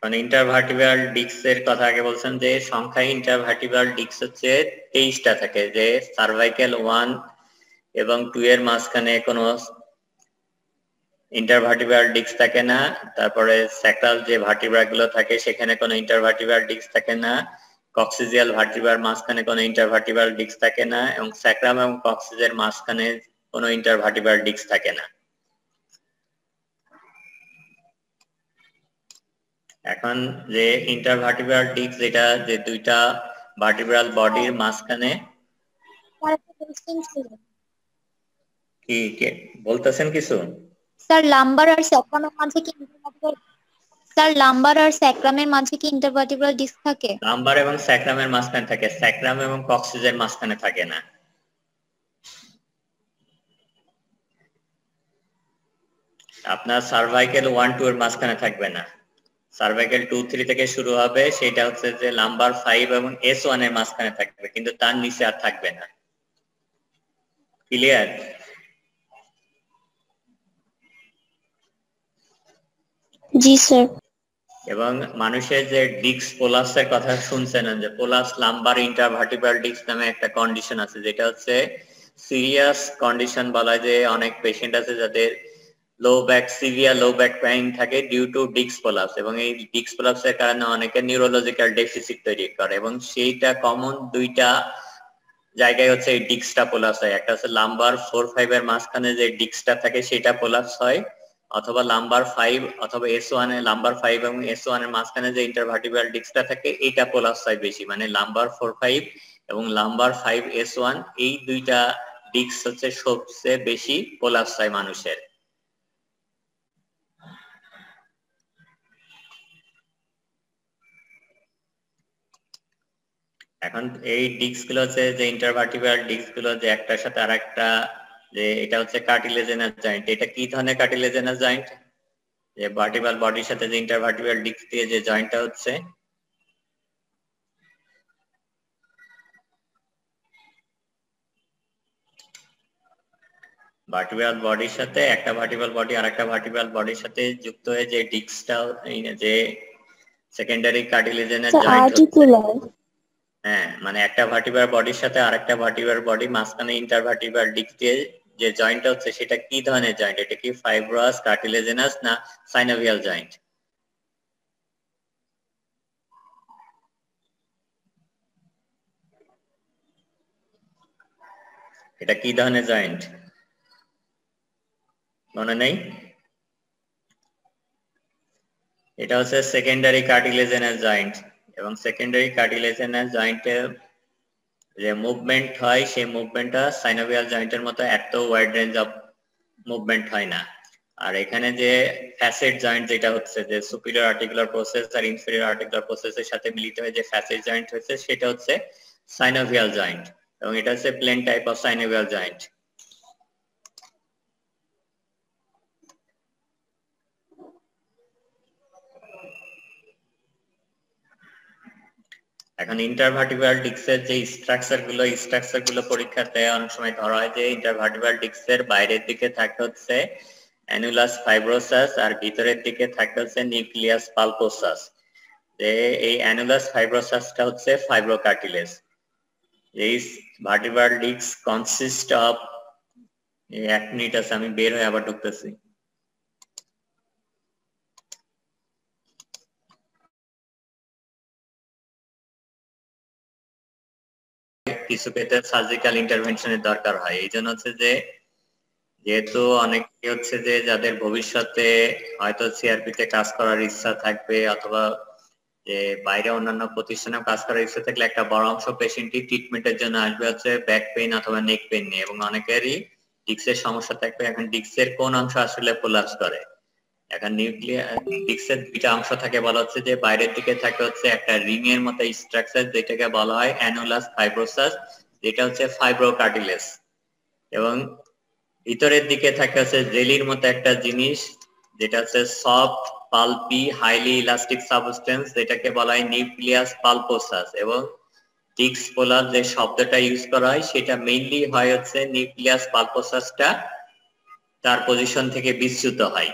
এখন ইন্টারভার্টিব্রাল ডিস্কের কথা আগে বলছেন যে সংখ্যায় ইন্টারভার্টিব্রাল ডিস্ক হচ্ছে 23টা থাকে, যে সার্ভাইকেল 1 এবং 2 এর মাঝখানে কোনো ইন্টারভার্টিব্রাল ডিস্ক থাকে না। তারপরে স্যাক্রাল যে ভার্টিব্রা গুলো থাকে সেখানে কোনো ইন্টারভার্টিব্রাল ডিস্ক থাকে না। কক্সিজিয়াল ভার্টিব্রার মাঝখানে কোনো ইন্টারভার্টিব্রাল ডিস্ক থাকে না, এবং স্যাক্রাম এবং কক্সিসের মাঝখানে কোনো ইন্টারভার্টিব্রাল ডিস্ক থাকে না। এখন যে ইন্টারভার্টিব্রাল ডিস্ক যেটা যে দুইটা ভার্টিব্রাল বডির মাঝখানে কি বলতেছেন কিছু? স্যার লাম্বার আর স্যাক্রামের মাঝে কি স্যার লাম্বার আর স্যাক্রামের মাঝে কি ইন্টারভার্টিব্রাল ডিস্ক থাকে? লাম্বার এবং স্যাক্রামের মাঝখানে থাকে, স্যাক্রাম এবং কক্সিসের মাঝখানে থাকে না। আপনার সার্ভাইকেল 1 2 এর মাঝখানে থাকবে না, সার্ভাইকেল 2 3 থেকে শুরু হবে, সেটা হচ্ছে যে লাম্বার 5 এবং S1 এর মাঝখানে থাকবে, কিন্তু তার নিচে আর থাকবে না। ক্লিয়ার? জি স্যার। এবং মানুষের যে ডিস্ক পোলাসের কথা শুনছেন, যে পোলাস লাম্বার ইন্টারভার্টিব্রাল ডিস্ক নামে একটা কন্ডিশন আছে, যেটা হচ্ছে সিরিয়াস কন্ডিশন বলা হয়। যে অনেক পেশেন্ট আছে যাদের low back severe low back pain থাকে ডিউ টু ডিস্ক পোলাপস, এবং এই ডিস্ক পোলাপসের কারণে অনেকের নিউরোলজিক্যাল ডেফিসিট তৈরি করে, এবং সেইটা কমন দুইটা জায়গায় হচ্ছে এই ডিস্কটা পোলাপস হয়। একটা হচ্ছে লাম্বার 4 5 এর মাঝখানে যে ডিস্কটা থাকে সেটা পোলাপস হয়, অথবা লাম্বার 5 অথবা S1 এ লাম্বার 5 এবং S1 এর মাঝখানে যে ইন্টারভার্টিব্রাল ডিস্কটা থাকে এটা পোলাপস হয় বেশি, মানে লাম্বার 4 5 এবং লাম্বার 5 S1 এই দুইটা ডিস্ক হচ্ছে সবচেয়ে বেশি পোলাপস হয় মানুষের। এখন এই ডিস্ক গুলো হচ্ছে যে ইন্টারভার্টিব্রাল ডিস্ক গুলো যে একটার সাথে আরেকটা, যে এটা হচ্ছে কার্টিলেজেনাস জয়েন্ট। এটা কি ধরনের কার্টিলেজেনাস জয়েন্ট? যে ভার্টিব্রাল বডির সাথে যে ইন্টারভার্টিব্রাল ডিস্ক দিয়ে যে জয়েন্টটা হচ্ছে, ভার্টিব্রাল বডির সাথে একটা ভার্টিব্রাল বডি আরেকটা ভার্টিব্রাল বডির সাথে যুক্ত হয়ে যে ডিস্কটা, যে সেকেন্ডারি কার্টিলেজেনাস জয়েন্ট। হ্যাঁ, মানে একটা ভার্টিব্রাল বডির সাথে আরেকটা ভার্টিব্রাল বডি মাঝখানে ইন্টারভার্টিব্রাল ডিস্ক দিয়ে যে জয়েন্টটা হচ্ছে সেটা কি ধরনের জয়েন্ট? এটা কি ফাইব্রাস, কার্টিলেজেনাস না সাইনোভিয়াল জয়েন্ট? এটা কি ধরনের জয়েন্ট মনে নেই? এটা হচ্ছে সেকেন্ডারি কার্টিলেজেনাস জয়েন্ট, এবং সেকেন্ডারি কার্টিলেজেনাস জয়েন্টে যে মুভমেন্ট হয় সেই মুভমেন্টটা সাইনোভিয়াল জয়েন্টের মতো এত ওয়াইড রেঞ্জ অফ মুভমেন্ট হয় না। আর এখানে যে ফ্যাসেট জয়েন্ট যেটা হচ্ছে যে সুপিরিয়র আর্টিকুলার প্রসেস আর ইনফেরিয়র আর্টিকুলার প্রসেসের সাথে মিলিত হয়ে যে ফ্যাসেট জয়েন্ট হচ্ছে সেটা হচ্ছে সাইনোভিয়াল জয়েন্ট, এবং এটা হচ্ছে plane type of synovial joint. এখন ইন্টারভার্টিব্রাল ডিস্কের যে স্ট্রাকচার গুলো পরীক্ষাতে অনেক সময় ধরা হয় যে ইন্টারভার্টিব্রাল ডিস্কের বাইরের দিকে থাকে হচ্ছে অ্যানুলাস ফাইব্রোসাস আর ভিতরের দিকে থাকে হচ্ছে নিউক্লিয়াস পালপোসাস। যে এই অ্যানুলাস ফাইব্রোসাসটা হচ্ছে ফাইব্রোকার্টিলেজ। এই vertebral disc consist of, 1 minute আছে আমি বের হয়ে আবার ঢুকতেছি। কিছু ক্ষেত্রে সার্জিক্যাল ইন্টারভেনশনের দরকার হয়। এই জন্য হচ্ছে যে যেহেতু অনেকে হচ্ছে যে যাদের ভবিষ্যতে হয়তো সিআরপিতে কাজ করার ইচ্ছা থাকবে, অথবা যে বাইরে অন্যান্য প্রতিষ্ঠানে কাজ করার ইচ্ছা থাকলে একটা বড় অংশ পেশেন্টই ট্রিটমেন্টের জন্য আসবে হচ্ছে ব্যাক পেইন অথবা নেক পেইন নিয়ে, এবং অনেকেরই ডিস্কের সমস্যা থাকবে। এখন ডিস্কের কোন অংশ আসলে কোলাপস করে? এখন ডিস্কের দুইটা অংশ থাকে, বলা হচ্ছে যে বাইরের দিকে থাকে হচ্ছে একটা রিং এর মতো স্ট্রাকচার যেটাকে বলা হয় অ্যানুলাস ফাইব্রোসাস, যেটা হচ্ছে ফাইব্রোকার্টিলেজ, এবং ভিতরের দিকে থাকে হচ্ছে জেলির মতো একটা জিনিস যেটা হচ্ছে soft pulpy highly elastic substance, যেটাকে বলা হয় নিউক্লিয়াস পালপোসাস। এবং ডিস্ক পোলার যে শব্দটা ইউজ করা হয় সেটা মেইনলি হয় হচ্ছে নিউক্লিয়াস পালপোসাসটা তার পজিশন থেকে বিচ্যুত হয়,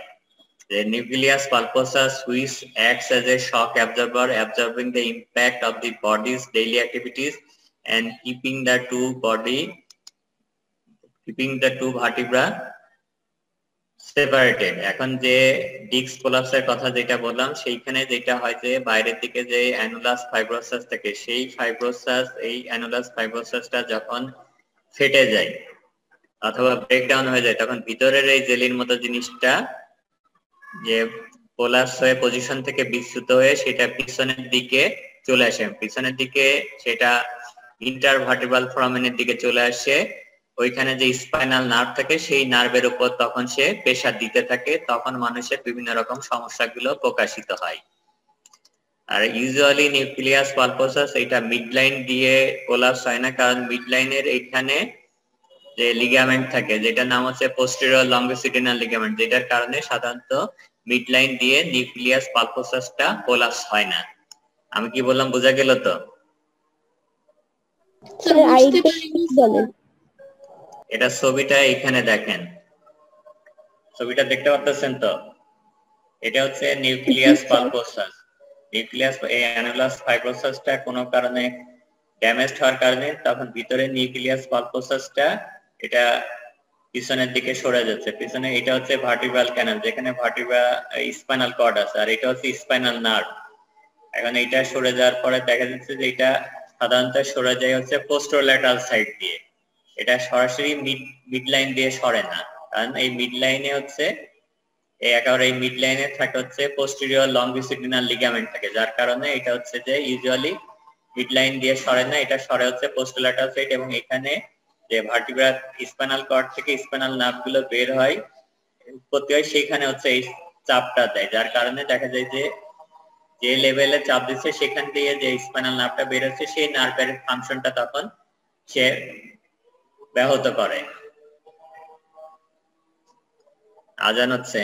The nucleus pulposus, which acts as a shock absorber, absorbing the impact of the body's daily activities and keeping the two vertebra separated. এখন যে ডিস্ক কোলাপসের কথা যেটা বললাম সেইখানে যেটা হয় যে বাইরের দিকে যে অ্যানুলাস ফাইব্রোসাস থাকে সেই ফাইব্রোসাস এই অ্যানুলাস ফাইব্রোসাসটা যখন ফেটে যায় অথবা ব্রেকডাউন হয়ে যায় তখন ভিতরের এই জেলির মতো জিনিসটা যে কোলাপস হয়ে পজিশন থেকে বিচ্যুত হয়ে সেটা পিছনের দিকে চলে আসে, পিছনের দিকে সেটা ইন্টারভার্টিব্রাল ফোরামেনের দিকে চলে আসে, ওইখানে যে স্পাইনাল নার্ভ থাকে সেই নার্ভের উপর তখন সে প্রেসার দিতে থাকে, তখন মানুষের বিভিন্ন রকম সমস্যাগুলো প্রকাশিত হয়। আর ইউজুয়ালি নিউক্লিয়াস পালপোসাস এটা মিডলাইন দিয়ে কোলাপস হয় না, কারণ মিডলাইনের এখানে যে লিগামেন্ট থাকে যেটার নাম হচ্ছে পোস্টেরিয়র লঙ্গিটিউডিনাল লিগামেন্ট, যেটার কারণে সাধারণত মিডলাইন দিয়ে নিউক্লিয়াস পালপোসাসটা কোলাপস হয় না। আমি কি বললাম বোঝা গেল তো? এটা ছবিটা এখানে দেখেন, ছবিটা দেখতে পাচ্ছেন তো? এটা হচ্ছে নিউক্লিয়াস পালপোসাস। নিউক্লিয়াস এই অ্যানুলাস ফাইব্রোসাসটা কোনো কারণে ড্যামেজ হওয়ার কারণে তখন ভিতরে নিউক্লিয়াস পালপোসাসটা এটা পিছনের দিকে সরে যাচ্ছে, পিছনে এটা হচ্ছে ভার্টিব্রাল ক্যানাল যেখানে ভার্টিব্রা স্পাইনাল কর্ড আছে, আর এটা হচ্ছে স্পাইনাল নার্ভ। এখন এটা সরে যাওয়ার পরে দেখা যাচ্ছে যে এটা সাধারণত সরে যায় হচ্ছে পোস্টোল্যাটারাল সাইড দিয়ে, এটা সরাসরি মিড লাইন দিয়ে সরে না, কারণ এই মিড লাইনে হচ্ছে একেবারে এই মিড লাইনে থাকে হচ্ছে পোস্টেরিয়র লঙ্গিটিউডিনাল লিগামেন্ট থাকে, যার কারণে এটা হচ্ছে যে ইউজুয়ালি মিড লাইন দিয়ে সরে না, এটা সরে হচ্ছে পোস্টোল্যাটারাল সাইড। এবং এখানে যে ভার্টিব্রা স্পাইনাল কর্ড থেকে স্পাইনাল নার্ভ গুলো বের হয় উৎপত্তি হয় সেইখানে হচ্ছে এই চাপটা দেয়, যার কারণে দেখা যায় যে যে লেভেলে চাপ দিচ্ছে সেখান দিয়ে যে স্পাইনাল নার্ভটা বের হচ্ছে সেই নার্ভের ফাংশনটা তখন সে ব্যাহত করে। আজান হচ্ছে।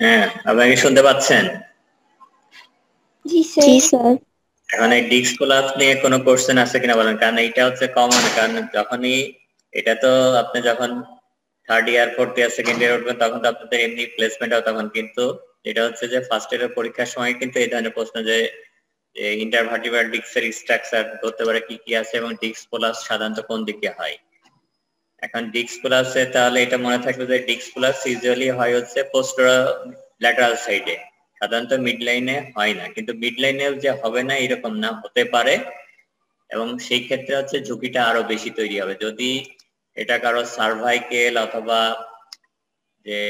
হ্যাঁ, আপনাকে শুনতে পাচ্ছেন? জি স্যার। এখন এই ডিস্ক কোলাপস নিয়ে কোনো কোশ্চেন আছে কিনা বলেন, কারণ এটা হচ্ছে কমন, কারণ যখনই এটা তো আপনি যখন third year fourth year second year উঠবেন তখন তো আপনাদের এমনি প্লেসমেন্ট হবে তখন, কিন্তু এটা হচ্ছে যে ফার্স্ট ইয়ারের পরীক্ষার সময় কিন্তু এই ধরনের প্রশ্ন যে ইন্টারভার্টিব্রাল ডিস্কের স্ট্রাকচার ধরতে পারে কি কি আছে এবং ডিস্ক প্রোলাপস সাধারণত কোন দিকে হয়। এখন ডিস্ক প্রোলাপসে তাহলে এটা মনে থাকবে যে ডিস্ক প্রোলাপস ইউজুয়ালি হয় হচ্ছে পোস্টেরোল্যাটারাল সাইডে, সাধারণত মিড লাইনে হয় না, কিন্তু মিড লাইনে যে হবে না এরকম না, হতে পারে, এবং সেই ক্ষেত্রে হচ্ছে ঝুঁকিটা আরো বেশি তৈরি হবে যদি এটা কারো সার্ভাইকেল অথবা যে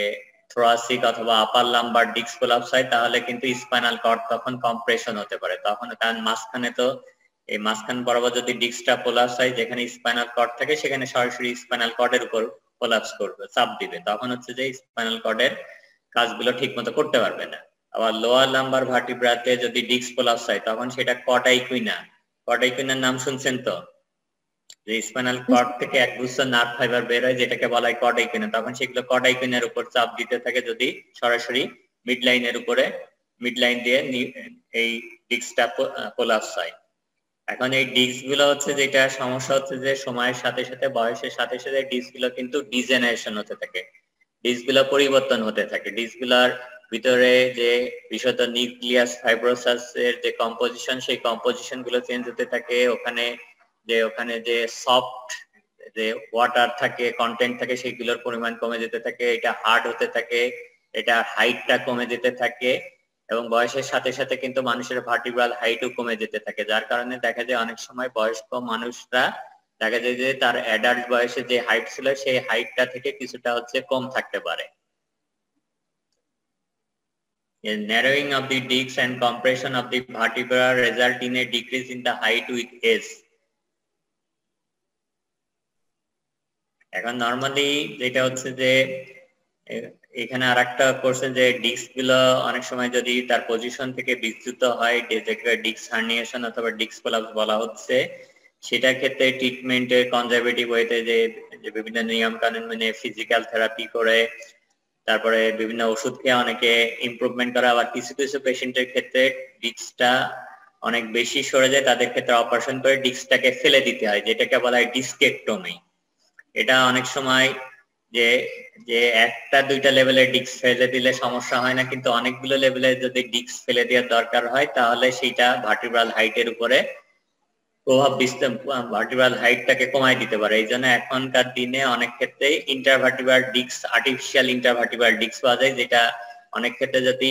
থোরাসিক অথবা আপার লাম্বার ডিস্ক প্রোলাপস হয়, তাহলে কিন্তু স্পাইনাল কর্ড তখন কম্প্রেশন হতে পারে তখন, কারণ মাঝখানে তো এই মাঝখান বরাবর যদি ডিস্কটা প্রোলাপস হয় যেখানে স্পাইনাল কর্ড থাকে সেখানে সরাসরি স্পাইনাল কর্ডের উপর প্রোলাপস করবে, চাপ দিবে, তখন হচ্ছে যে স্পাইনাল কর্ডের কাজগুলো ঠিক মতো করতে পারবে না। আবার লোয়ার লাম্বার ভার্টিব্রাতে যদি ডিস্ক প্রোলাপস হয় তখন সেটা কটাইকুইনা, কটাইকুইনার নাম শুনছেন তো, যে স্পাইনাল কর্ড থেকে একগুচ্ছ নার্ভ ফাইবার বের হয় যেটাকে বলা হয় কটাইকুইনা, তখন সেগুলো কটাইকুইনার উপর চাপ দিতে থাকে যদি সরাসরি মিড লাইনের উপরে মিড লাইন দিয়ে এই ডিস্কটা প্রোলাপস হয়। এখন এই ডিস্ক গুলো হচ্ছে যেটা সমস্যা হচ্ছে যে সময়ের সাথে সাথে বয়সের সাথে সাথে ডিস্ক গুলো কিন্তু ডিজেনারেশন হতে থাকে, ডিস্ক গুলো পরিবর্তন হতে থাকে, ডিস্ক গুলার ভিতরে যে বিশেষত নিউক্লিয়াস ফাইব্রোসাস এর যে কম্পোজিশন সেই কম্পোজিশন গুলো চেঞ্জ হতে থাকে, ওখানে যে সফট যে ওয়াটার থাকে কন্টেন্ট থাকে সেগুলোর পরিমাণ কমে যেতে থাকে, এটা হার্ড হতে থাকে, এটা হাইটটা কমে যেতে থাকে, এবং বয়সের সাথে সাথে কিন্তু মানুষের ভার্টিব্রাল হাইটও কমে যেতে থাকে, যার কারণে দেখা যায় অনেক সময় বয়স্ক মানুষরা দেখা যায় যে তার অ্যাডাল্ট বয়সে যে হাইট ছিল সেই হাইটটা থেকে কিছুটা হচ্ছে কম থাকতে পারে। A narrowing of the discs and compression of the vertebra result in a decrease in the height with age. এখন নরমালি যেটা হচ্ছে যে এখানে আরেকটা কোশ্চেন যে ডিস্ক গুলো অনেক সময় যদি তার পজিশন থেকে বিচ্যুত হয় যেটাকে ডিস্ক হার্নিয়েশন অথবা ডিস্ক প্রোলাপস বলা হচ্ছে, সেটার ক্ষেত্রে ট্রিটমেন্টের কনজারভেটিভ ওয়েতে যে বিভিন্ন নিয়ম কানুন মেনে ফিজিক্যাল থেরাপি করে তারপরে বিভিন্ন ওষুধ খেয়ে অনেকে ইমপ্রুভমেন্ট করে, আবার কিছু কিছু পেশেন্টের ক্ষেত্রে ডিস্কটা অনেক বেশি সরে যায় তাদের ক্ষেত্রে অপারেশন করে ডিস্কটাকে ফেলে দিতে হয় যেটাকে বলা হয় ডিস্কেক্টমি। এটা অনেক সময় যে যে একটা দুইটা লেভেলের ডিস্ক ফেলে দিলে সমস্যা হয় না, কিন্তু অনেকগুলো লেভেলে যদি ডিস্ক ফেলে দেওয়ার দরকার হয় তাহলে সেটা ভার্টিব্রাল হাইটের উপরে প্রভাব বিস্তার, ভার্টিব্রাল হাইটটাকে কমায় দিতে পারে। এই জন্য এখনকার দিনে অনেক ক্ষেত্রে intervertebral disk, artificial intervertebral disk পাওয়া যায়, যেটা অনেক ক্ষেত্রে যদি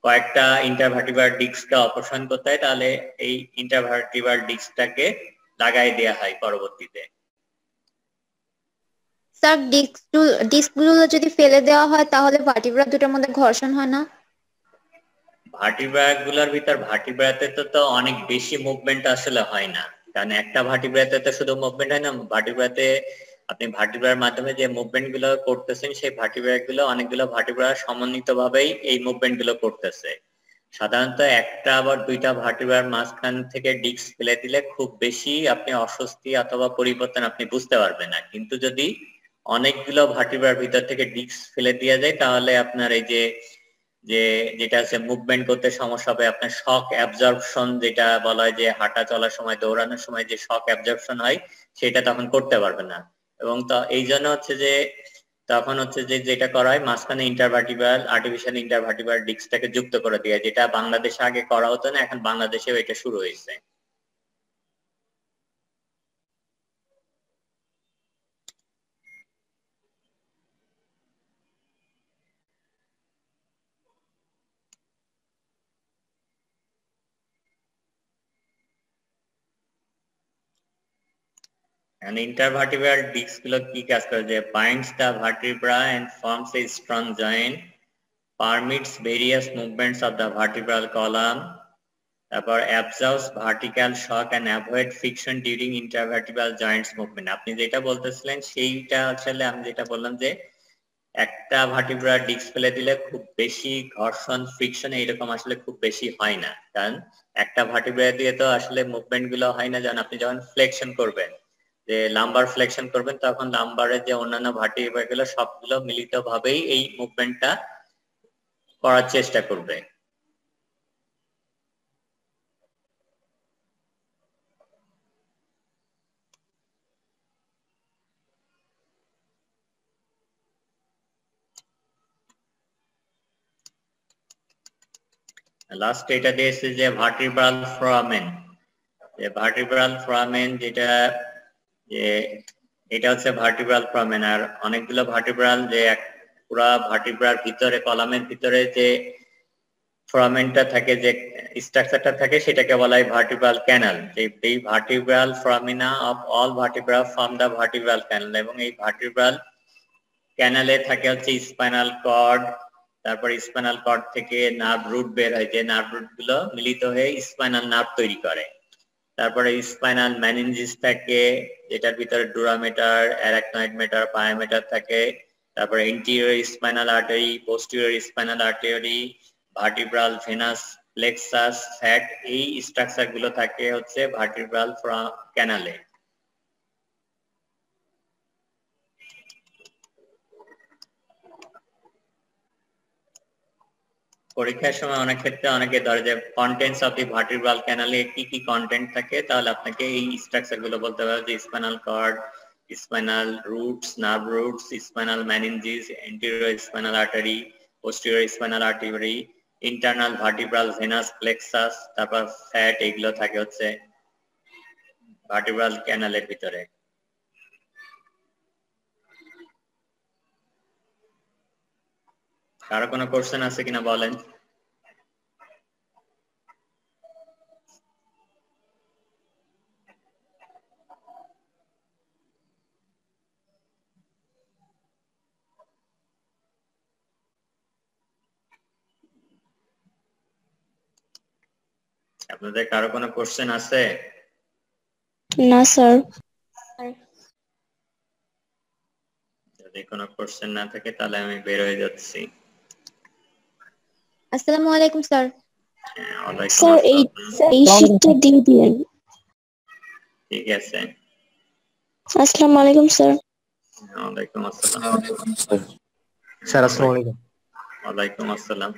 কয়েকটা ইন্টারভার্টিব্রাল ডিস্কটা অপারেশন করতে হয় তাহলে এই ইন্টারভার্টিব্রাল ডিস্কটাকে লাগাই দেওয়া হয় পরবর্তীতে। স্যার ডিস্কগুলো যদি ফেলে দেওয়া হয় তাহলে ভার্টিব্রা দুটোর মধ্যে ঘর্ষণ হয় না? ভার্টিব্রা গুলোর ভিতর ভার্টিব্রাতে তো অনেক বেশি মুভমেন্ট আসলে হয় না, কারণ একটা ভার্টিব্রাতে তো শুধু মুভমেন্ট হয় না, ভার্টিব্রাতে আপনি ভার্টিব্রার মাধ্যমে যে মুভমেন্ট গুলো করতেছেন সেই ভার্টিব্রা গুলো অনেকগুলো ভার্টিব্রা সমন্বিত ভাবেই এই মুভমেন্ট গুলো করতেছে। সাধারণত একটা আবার দুইটা ভার্টিব্রার মাঝখান থেকে ডিস্ক ফেলে দিলে খুব বেশি আপনি অস্বস্তি অথবা পরিবর্তন আপনি বুঝতে পারবেন না, কিন্তু যদি অনেকগুলো ভার্টিব্রার ভিতর থেকে ডিস্ক ফেলে দেওয়া যায় তাহলে আপনার এই যেটা আছে মুভমেন্ট করতে সমস্যা হবে, আপনার শক অ্যাবজর্পশন যেটা বলা হয় যে হাঁটা চলার সময় দৌড়ানোর সময় যে শক অ্যাবজর্পশন হয় সেটা তখন করতে পারবে না, এবং তো এই জন্য হচ্ছে যে তখন হচ্ছে যে যেটা করা হয় মাঝখানে ইন্টারভার্টিব্রাল আর্টিফিশিয়াল ইন্টারভার্টিব্রাল ডিস্কটাকে যুক্ত করে দেওয়া, যেটা বাংলাদেশে আগে করা হতো না, এখন বাংলাদেশেও এটা শুরু হয়েছে। And intervertebral disc গুলো কি কাজ করে, যে binds the vertebra and forms a strong joint, permits various movements of the vertebral column, তারপর absorbs vertical shock and avoid friction during intervertebral joints movement। আপনি যেটা বলতেছিলেন সেইটা আসলে আমি যেটা বললাম যে একটা ভার্টিব্রা ডিস্ক ফেলে দিলে খুব বেশি ঘর্ষণ ফ্রিকশন এইরকম আসলে খুব বেশি হয় না, কারণ একটা ভার্টিব্রা দিয়ে তো আসলে মুভমেন্ট গুলো হয় না, যখন আপনি যখন ফ্লেকশন করবেন যে লাম্বার ফ্লেকশন করবেন তখন লাম্বারের যে অন্যান্য ভার্টিব্রা গুলো সবগুলো মিলিত ভাবেই এই মুভমেন্টটা করার চেষ্টা করবে। লাস্ট এটা দিয়েছে যে ভার্টিব্রাল ফোরামেন, যে ভার্টিব্রাল ফোরামেন যেটা যে এটা হচ্ছে ভার্টিব্রাল ফোরামেন। আর অনেকগুলো ভার্টিব্রাল যে পুরা ভার্টিব্রার ভিতরে কলামের ভিতরে যে ফোরামেনটা থাকে, যে স্ট্রাকচারটা থাকে, সেটাকে বলা হয় ভার্টিব্রাল ক্যানাল। এই vertebral foramina of all vertebra form the vertebral canal, এবং এই ভার্টিব্রাল ক্যানালে থাকে হচ্ছে স্পাইনাল কর্ড, তারপর স্পাইনাল কর্ড থেকে নার্ভ রুট বের হয়, যে নার্ভ রুট গুলো মিলিত হয়ে স্পাইনাল নার্ভ তৈরি করে। তারপরে স্পাইনাল ম্যানিনজিস থাকে, যেটার ভিতরে ডুরামেটার, অ্যারাকনয়েড মেটার, পায়োমেটার থাকে। তারপরে anterior spinal artery, posterior spinal artery, vertebral venous plexus, fat, এই স্ট্রাকচার গুলো থাকে হচ্ছে ভার্টিব্রাল ক্যানালে। পরীক্ষার সময় অনেক ক্ষেত্রে অনেকে ধরে যে কন্টেন্টস অফ দি ভার্টিব্রাল ক্যানালে কি কি কন্টেন্ট থাকে, তাহলে আপনাকে এই স্ট্রাকচার গুলো বলতে হবে, যে spinal cord, spinal roots, nerve roots, spinal meninges, anterior spinal artery, posterior spinal artery, internal vertebral venous plexus, তারপর ফ্যাট, এগুলো থাকে হচ্ছে ভার্টিব্রাল ক্যানালের ভিতরে। কারো কোনো কোশ্চেন আছে কিনা বলেন? আপনাদের কারো কোনো কোশ্চেন আছে? না স্যার। যদি কোনো কোশ্চেন না থাকে তাহলে আমি বের হয়ে যাচ্ছি। আসসালামু আলাইকুম স্যার। ওয়ালাইকুম স্যার এই আসসালাম। শীটটা দিয়ে দিন। ঠিক আছে। আসসালামু আলাইকুম স্যার। ওয়ালাইকুম আসসালাম। স্যার আসসালামু আলাইকুম। ওয়ালাইকুম আসসালাম।